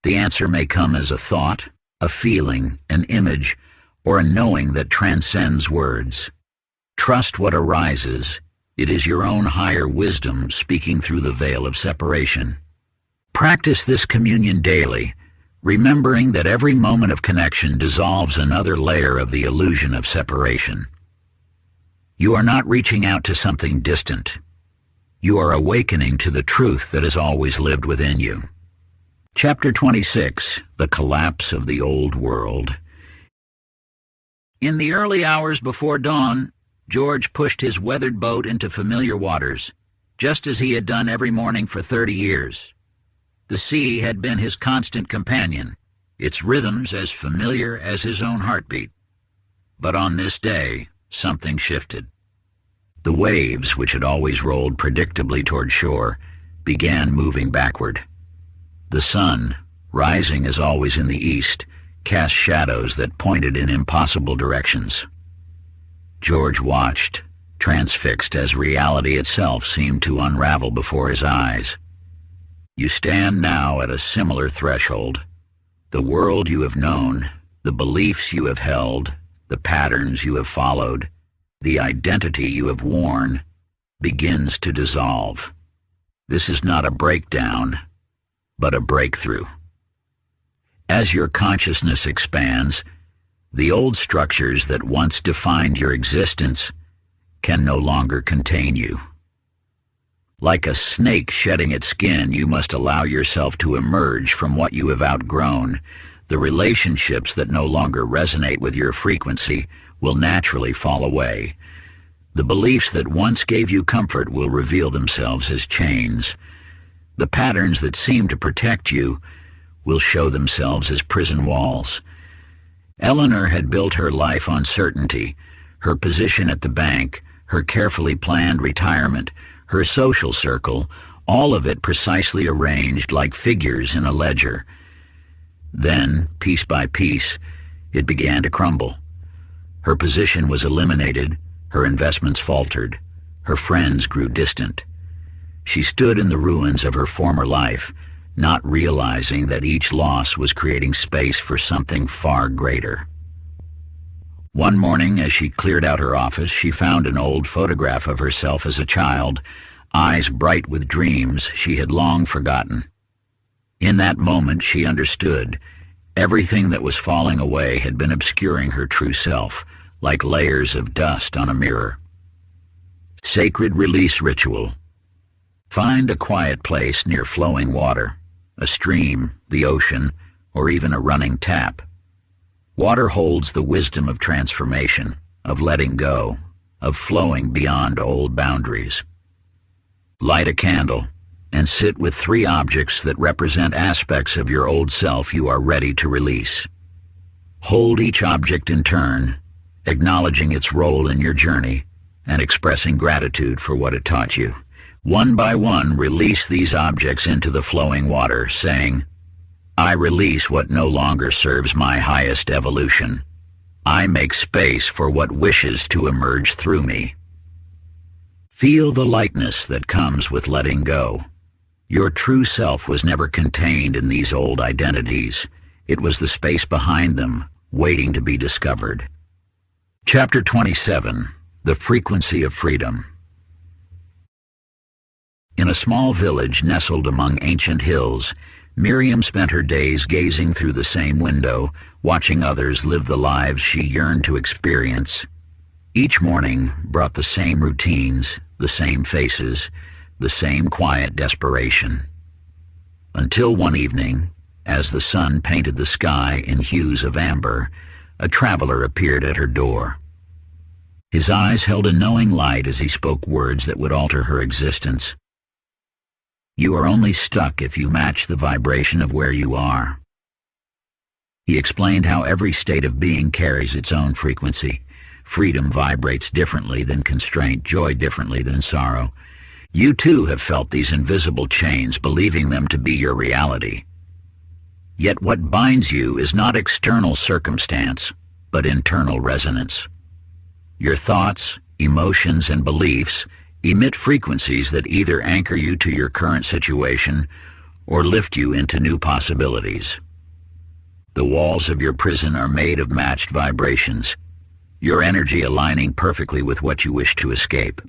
The answer may come as a thought, a feeling, an image, or a knowing that transcends words. Trust what arises. It is your own higher wisdom speaking through the veil of separation. Practice this communion daily, remembering that every moment of connection dissolves another layer of the illusion of separation. You are not reaching out to something distant. You are awakening to the truth that has always lived within you. Chapter 26, The Collapse of the Old World. In the early hours before dawn, George pushed his weathered boat into familiar waters, just as he had done every morning for 30 years. The sea had been his constant companion, its rhythms as familiar as his own heartbeat. But on this day, something shifted. The waves, which had always rolled predictably toward shore, began moving backward. The sun, rising as always in the east, cast shadows that pointed in impossible directions. George watched, transfixed as reality itself seemed to unravel before his eyes. You stand now at a similar threshold. The world you have known, the beliefs you have held, the patterns you have followed, the identity you have worn, begins to dissolve. This is not a breakdown, but a breakthrough. As your consciousness expands, the old structures that once defined your existence can no longer contain you. Like a snake shedding its skin, you must allow yourself to emerge from what you have outgrown. The relationships that no longer resonate with your frequency will naturally fall away. The beliefs that once gave you comfort will reveal themselves as chains. The patterns that seem to protect you will show themselves as prison walls. Eleanor had built her life on certainty, her position at the bank, her carefully planned retirement, her social circle, all of it precisely arranged like figures in a ledger. Then, piece by piece, it began to crumble. Her position was eliminated, her investments faltered, her friends grew distant. She stood in the ruins of her former life, not realizing that each loss was creating space for something far greater. One morning, as she cleared out her office, she found an old photograph of herself as a child, eyes bright with dreams she had long forgotten. In that moment, she understood. Everything that was falling away had been obscuring her true self, like layers of dust on a mirror. Sacred release ritual. Find a quiet place near flowing water, a stream, the ocean, or even a running tap. Water holds the wisdom of transformation, of letting go, of flowing beyond old boundaries. Light a candle and sit with 3 objects that represent aspects of your old self you are ready to release. Hold each object in turn, acknowledging its role in your journey and expressing gratitude for what it taught you. One by one, release these objects into the flowing water, saying, I release what no longer serves my highest evolution. I make space for what wishes to emerge through me. Feel the lightness that comes with letting go. Your true self was never contained in these old identities. It was the space behind them, waiting to be discovered. Chapter 27, The Frequency of Freedom. In a small village nestled among ancient hills, Miriam spent her days gazing through the same window, watching others live the lives she yearned to experience. Each morning brought the same routines, the same faces, the same quiet desperation. Until one evening, as the sun painted the sky in hues of amber, a traveler appeared at her door. His eyes held a knowing light as he spoke words that would alter her existence. "You are only stuck if you match the vibration of where you are." He explained how every state of being carries its own frequency. Freedom vibrates differently than constraint, joy differently than sorrow. You too have felt these invisible chains, believing them to be your reality. Yet what binds you is not external circumstance, but internal resonance. Your thoughts, emotions, and beliefs emit frequencies that either anchor you to your current situation or lift you into new possibilities. The walls of your prison are made of matched vibrations, your energy aligning perfectly with what you wish to escape.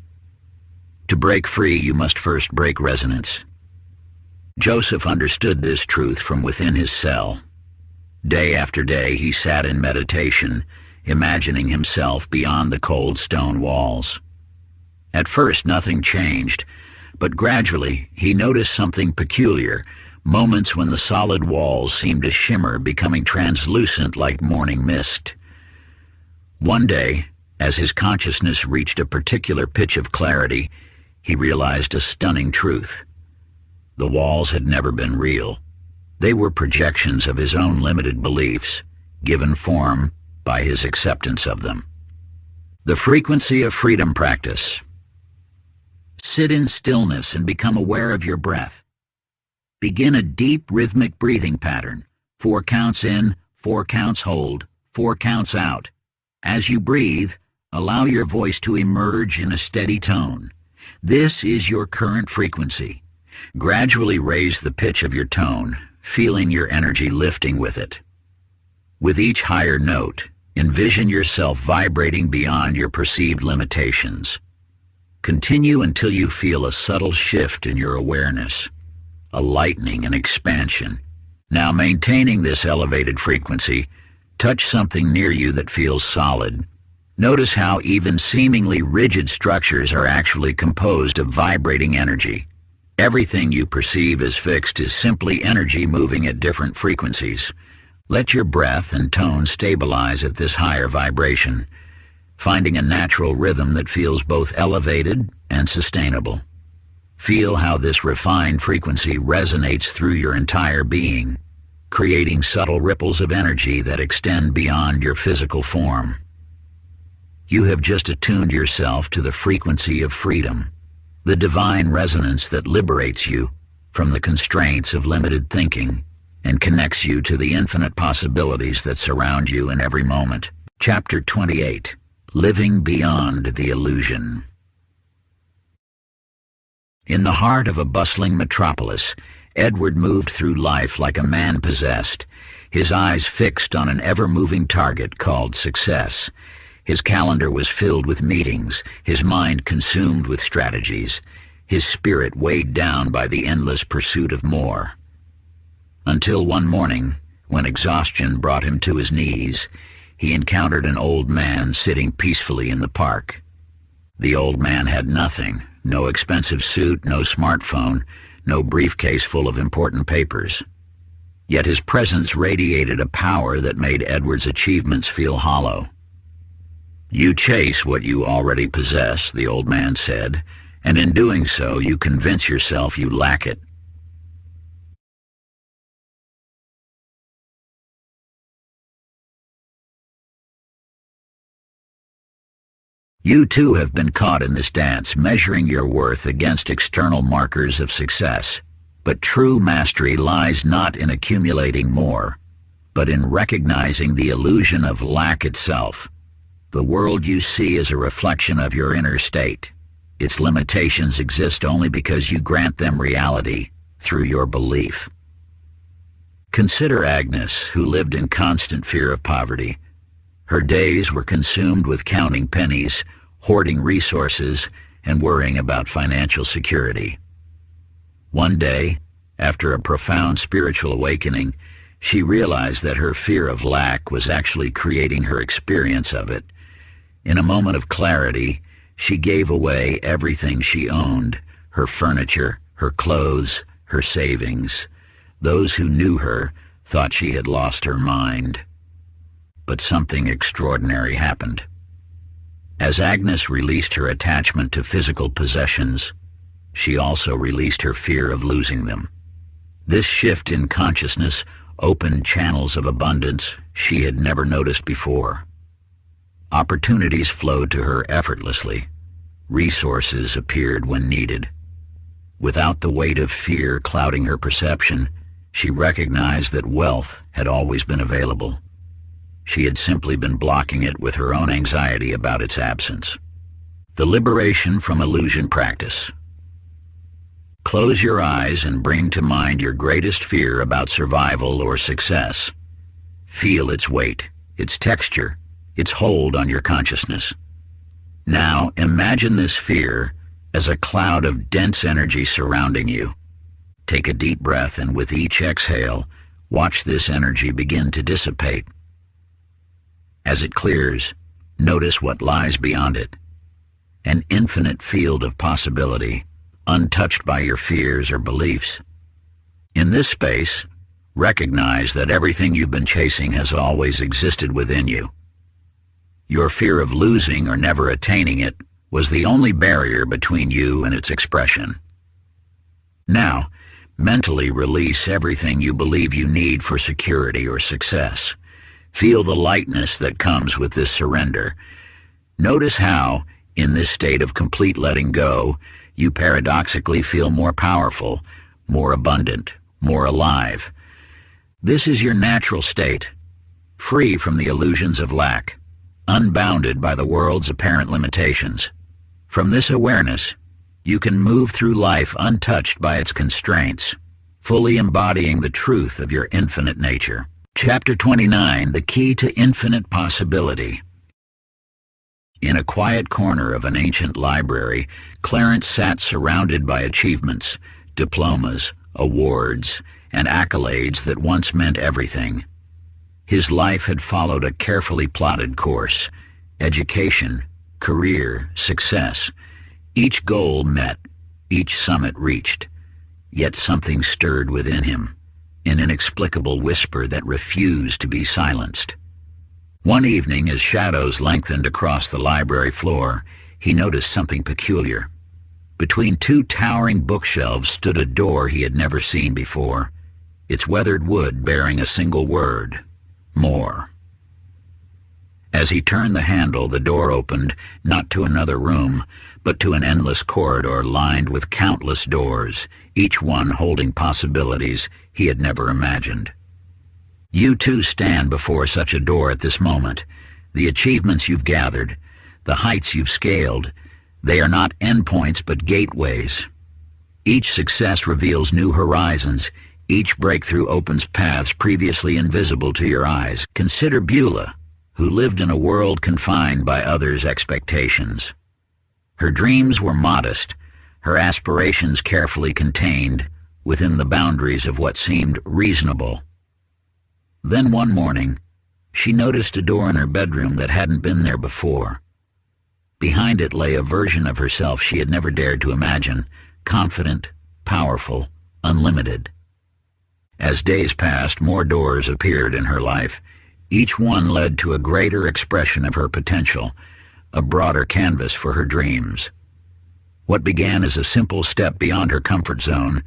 To break free, you must first break resonance. Joseph understood this truth from within his cell. Day after day, he sat in meditation, imagining himself beyond the cold stone walls. At first, nothing changed, but gradually he noticed something peculiar, moments when the solid walls seemed to shimmer, becoming translucent like morning mist. One day, as his consciousness reached a particular pitch of clarity, he realized a stunning truth. The walls had never been real. They were projections of his own limited beliefs, given form by his acceptance of them. The frequency of freedom practice. Sit in stillness and become aware of your breath. Begin a deep rhythmic breathing pattern. 4 counts in, 4 counts hold, 4 counts out. As you breathe, allow your voice to emerge in a steady tone. This is your current frequency. Gradually raise the pitch of your tone, feeling your energy lifting with it. With each higher note, envision yourself vibrating beyond your perceived limitations. Continue until you feel a subtle shift in your awareness, a lightening and expansion. Now, maintaining this elevated frequency, touch something near you that feels solid. Notice how even seemingly rigid structures are actually composed of vibrating energy. Everything you perceive as fixed is simply energy moving at different frequencies. Let your breath and tone stabilize at this higher vibration, finding a natural rhythm that feels both elevated and sustainable. Feel how this refined frequency resonates through your entire being, creating subtle ripples of energy that extend beyond your physical form. You have just attuned yourself to the frequency of freedom, the divine resonance that liberates you from the constraints of limited thinking and connects you to the infinite possibilities that surround you in every moment. Chapter 28. Living Beyond the Illusion. In the heart of a bustling metropolis, Edward moved through life like a man possessed, his eyes fixed on an ever-moving target called success. His calendar was filled with meetings, his mind consumed with strategies, his spirit weighed down by the endless pursuit of more. Until one morning, when exhaustion brought him to his knees, he encountered an old man sitting peacefully in the park. The old man had nothing, no expensive suit, no smartphone, no briefcase full of important papers. Yet his presence radiated a power that made Edward's achievements feel hollow. "You chase what you already possess," the old man said, "and in doing so you convince yourself you lack it." You too have been caught in this dance, measuring your worth against external markers of success. But true mastery lies not in accumulating more, but in recognizing the illusion of lack itself. The world you see is a reflection of your inner state. Its limitations exist only because you grant them reality through your belief. Consider Agnes, who lived in constant fear of poverty. Her days were consumed with counting pennies, hoarding resources, and worrying about financial security. One day, After a profound spiritual awakening, she realized that her fear of lack was actually creating her experience of it. In a moment of clarity, she gave away everything she owned, her furniture, her clothes, her savings. Those who knew her thought she had lost her mind. But something extraordinary happened. As Agnes released her attachment to physical possessions, she also released her fear of losing them. This shift in consciousness opened channels of abundance she had never noticed before. Opportunities flowed to her effortlessly. Resources appeared when needed. Without the weight of fear clouding her perception, she recognized that wealth had always been available. She had simply been blocking it with her own anxiety about its absence. The liberation from illusion practice. Close your eyes and bring to mind your greatest fear about survival or success. Feel its weight, its texture, its hold on your consciousness. Now imagine this fear as a cloud of dense energy surrounding you. Take a deep breath, and with each exhale, watch this energy begin to dissipate. As it clears, notice what lies beyond it. An infinite field of possibility, untouched by your fears or beliefs. In this space, recognize that everything you've been chasing has always existed within you. Your fear of losing or never attaining it was the only barrier between you and its expression. Now, mentally release everything you believe you need for security or success. Feel the lightness that comes with this surrender. Notice how, in this state of complete letting go, you paradoxically feel more powerful, more abundant, more alive. This is your natural state, free from the illusions of lack, unbounded by the world's apparent limitations. From this awareness, you can move through life untouched by its constraints, fully embodying the truth of your infinite nature. Chapter 29, The Key to Infinite Possibility. In a quiet corner of an ancient library, Clarence sat surrounded by achievements, diplomas, awards, and accolades that once meant everything. His life had followed a carefully plotted course: education, career, success. Each goal met, each summit reached. Yet something stirred within him, an inexplicable whisper that refused to be silenced. One evening, as shadows lengthened across the library floor, he noticed something peculiar. Between two towering bookshelves stood a door he had never seen before, its weathered wood bearing a single word: more. As he turned the handle, the door opened, not to another room, but to an endless corridor lined with countless doors, each one holding possibilities he had never imagined. You too stand before such a door at this moment. The achievements you've gathered, the heights you've scaled, they are not endpoints but gateways. Each success reveals new horizons. Each breakthrough opens paths previously invisible to your eyes. Consider Beulah, who lived in a world confined by others' expectations. Her dreams were modest, her aspirations carefully contained within the boundaries of what seemed reasonable. Then one morning, she noticed a door in her bedroom that hadn't been there before. Behind it lay a version of herself she had never dared to imagine, confident, powerful, unlimited. As days passed, more doors appeared in her life. Each one led to a greater expression of her potential, a broader canvas for her dreams. What began as a simple step beyond her comfort zone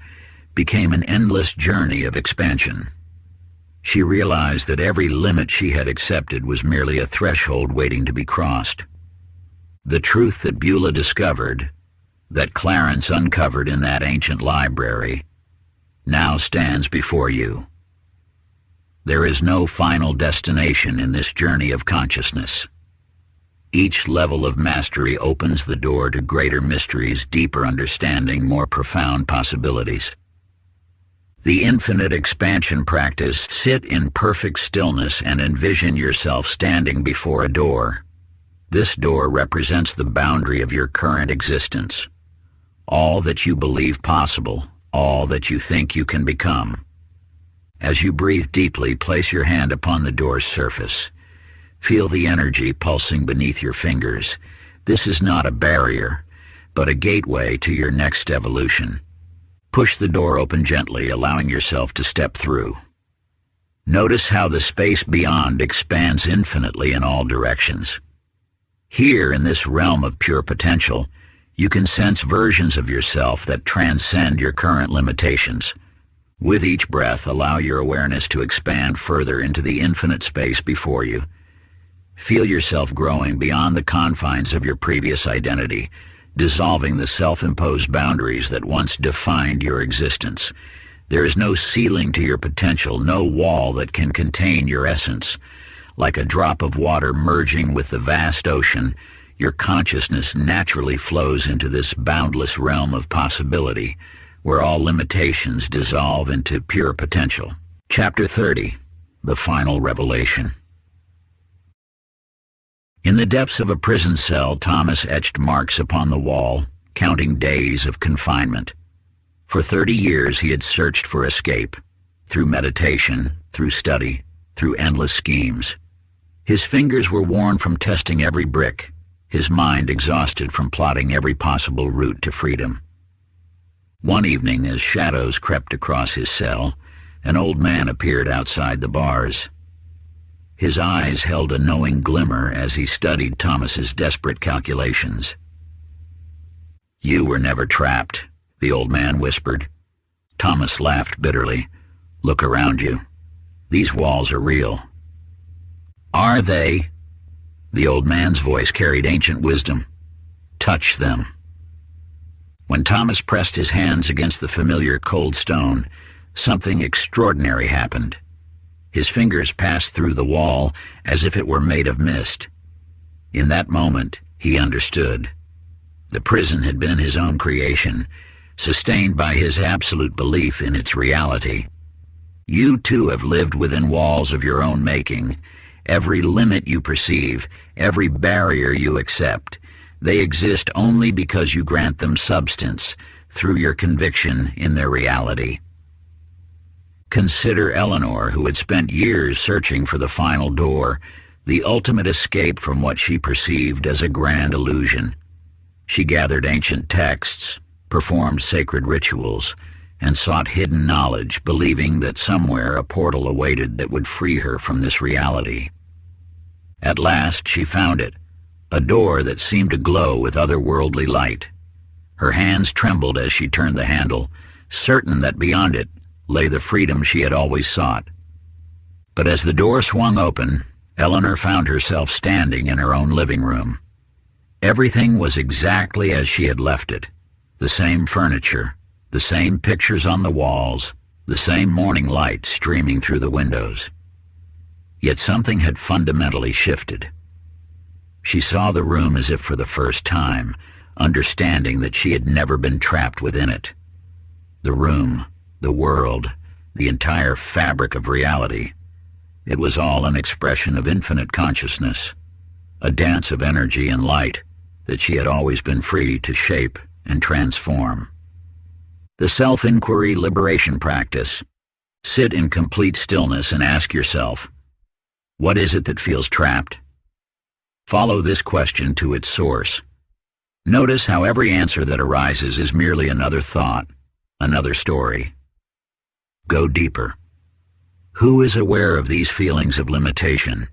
became an endless journey of expansion. She realized that every limit she had accepted was merely a threshold waiting to be crossed. The truth that Beulah discovered, that Clarence uncovered in that ancient library, now stands before you. There is no final destination in this journey of consciousness. Each level of mastery opens the door to greater mysteries, deeper understanding, more profound possibilities. The infinite expansion practice: sit in perfect stillness and envision yourself standing before a door. This door represents the boundary of your current existence. All that you believe possible, all that you think you can become. As you breathe deeply, place your hand upon the door's surface. Feel the energy pulsing beneath your fingers. This is not a barrier, but a gateway to your next evolution. Push the door open gently, allowing yourself to step through. Notice how the space beyond expands infinitely in all directions. Here, in this realm of pure potential, you can sense versions of yourself that transcend your current limitations. With each breath, allow your awareness to expand further into the infinite space before you. Feel yourself growing beyond the confines of your previous identity, dissolving the self-imposed boundaries that once defined your existence. There is no ceiling to your potential, no wall that can contain your essence. Like a drop of water merging with the vast ocean, your consciousness naturally flows into this boundless realm of possibility, where all limitations dissolve into pure potential. Chapter 30. The Final Revelation. In the depths of a prison cell, Thomas etched marks upon the wall, counting days of confinement. For 30 years he had searched for escape, through meditation, through study, through endless schemes. His fingers were worn from testing every brick, his mind exhausted from plotting every possible route to freedom. One evening, as shadows crept across his cell, an old man appeared outside the bars. His eyes held a knowing glimmer as he studied Thomas's desperate calculations. "You were never trapped," the old man whispered. Thomas laughed bitterly. "Look around you. These walls are real." "Are they?" The old man's voice carried ancient wisdom. "Touch them." When Thomas pressed his hands against the familiar cold stone, something extraordinary happened. His fingers passed through the wall as if it were made of mist. In that moment, he understood. The prison had been his own creation, sustained by his absolute belief in its reality. You too have lived within walls of your own making. Every limit you perceive, every barrier you accept, they exist only because you grant them substance through your conviction in their reality. Consider Eleanor, who had spent years searching for the final door, the ultimate escape from what she perceived as a grand illusion. She gathered ancient texts, performed sacred rituals, and sought hidden knowledge, believing that somewhere a portal awaited that would free her from this reality. At last she found it, a door that seemed to glow with otherworldly light. Her hands trembled as she turned the handle, certain that beyond it lay the freedom she had always sought. But as the door swung open, Eleanor found herself standing in her own living room. Everything was exactly as she had left it. The same furniture, the same pictures on the walls, the same morning light streaming through the windows. Yet something had fundamentally shifted. She saw the room as if for the first time, understanding that she had never been trapped within it. The room, the world, the entire fabric of reality. It was all an expression of infinite consciousness, a dance of energy and light that she had always been free to shape and transform. The self-inquiry liberation practice. Sit in complete stillness and ask yourself, what is it that feels trapped? Follow this question to its source. Notice how every answer that arises is merely another thought, another story. Go deeper. Who is aware of these feelings of limitation?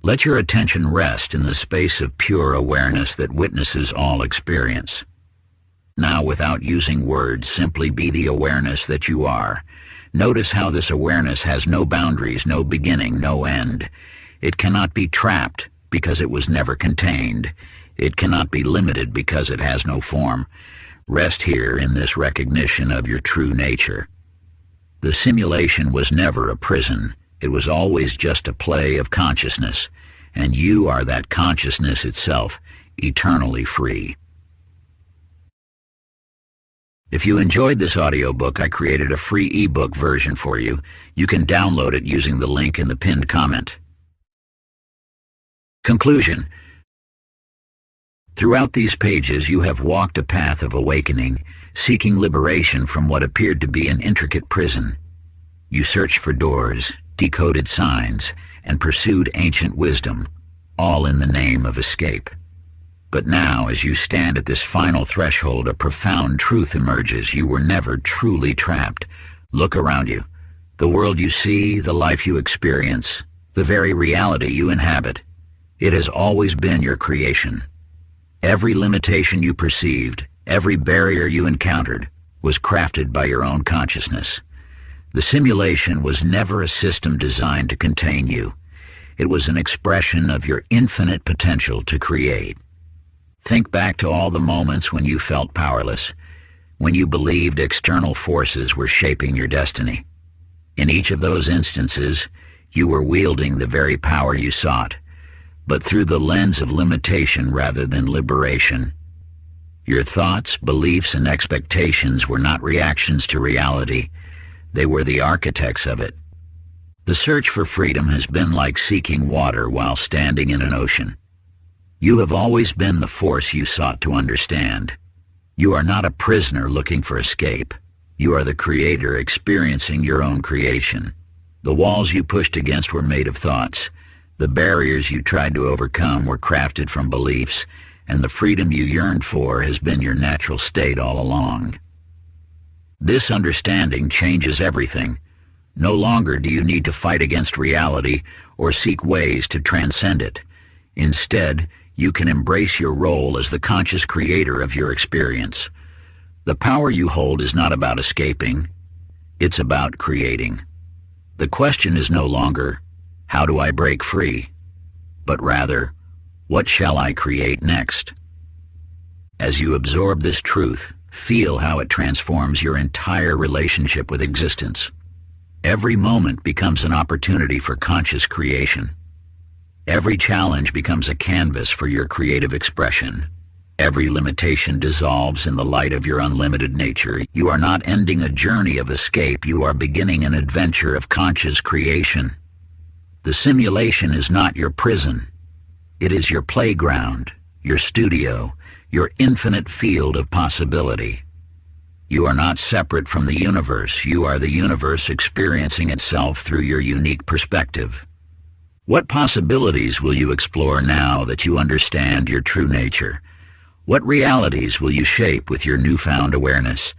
Let your attention rest in the space of pure awareness that witnesses all experience. Now, without using words, simply be the awareness that you are. Notice how this awareness has no boundaries, no beginning, no end. It cannot be trapped because it was never contained. It cannot be limited because it has no form. Rest here in this recognition of your true nature. The simulation was never a prison. It was always just a play of consciousness, and you are that consciousness itself, eternally free. If you enjoyed this audiobook, I created a free ebook version for you. You can download it using the link in the pinned comment. Conclusion. Throughout these pages, you have walked a path of awakening, seeking liberation from what appeared to be an intricate prison. You searched for doors, decoded signs, and pursued ancient wisdom, all in the name of escape. But now, as you stand at this final threshold, a profound truth emerges. You were never truly trapped. Look around you. The world you see, the life you experience, the very reality you inhabit. It has always been your creation. Every limitation you perceived, every barrier you encountered, was crafted by your own consciousness. The simulation was never a system designed to contain you. It was an expression of your infinite potential to create. Think back to all the moments when you felt powerless, when you believed external forces were shaping your destiny. In each of those instances, you were wielding the very power you sought, but through the lens of limitation rather than liberation. Your thoughts, beliefs, and expectations were not reactions to reality. They were the architects of it. The search for freedom has been like seeking water while standing in an ocean. You have always been the force you sought to understand. You are not a prisoner looking for escape. You are the creator experiencing your own creation. The walls you pushed against were made of thoughts. The barriers you tried to overcome were crafted from beliefs, and the freedom you yearned for has been your natural state all along. This understanding changes everything. No longer do you need to fight against reality or seek ways to transcend it. Instead, you can embrace your role as the conscious creator of your experience. The power you hold is not about escaping, it's about creating. The question is no longer, how do I break free? But rather, what shall I create next? As you absorb this truth, feel how it transforms your entire relationship with existence. Every moment becomes an opportunity for conscious creation. Every challenge becomes a canvas for your creative expression. Every limitation dissolves in the light of your unlimited nature. You are not ending a journey of escape, you are beginning an adventure of conscious creation. The simulation is not your prison. It is your playground, your studio, your infinite field of possibility. You are not separate from the universe. You are the universe experiencing itself through your unique perspective. What possibilities will you explore now that you understand your true nature? What realities will you shape with your newfound awareness?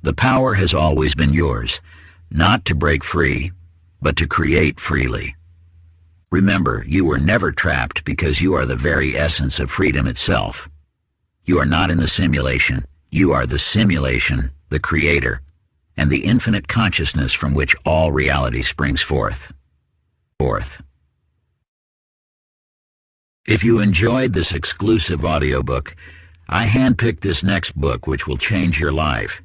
The power has always been yours, not to break free, but to create freely. Remember, you were never trapped because you are the very essence of freedom itself. You are not in the simulation. You are the simulation, the creator, and the infinite consciousness from which all reality springs forth. If you enjoyed this exclusive audiobook, I handpicked this next book which will change your life.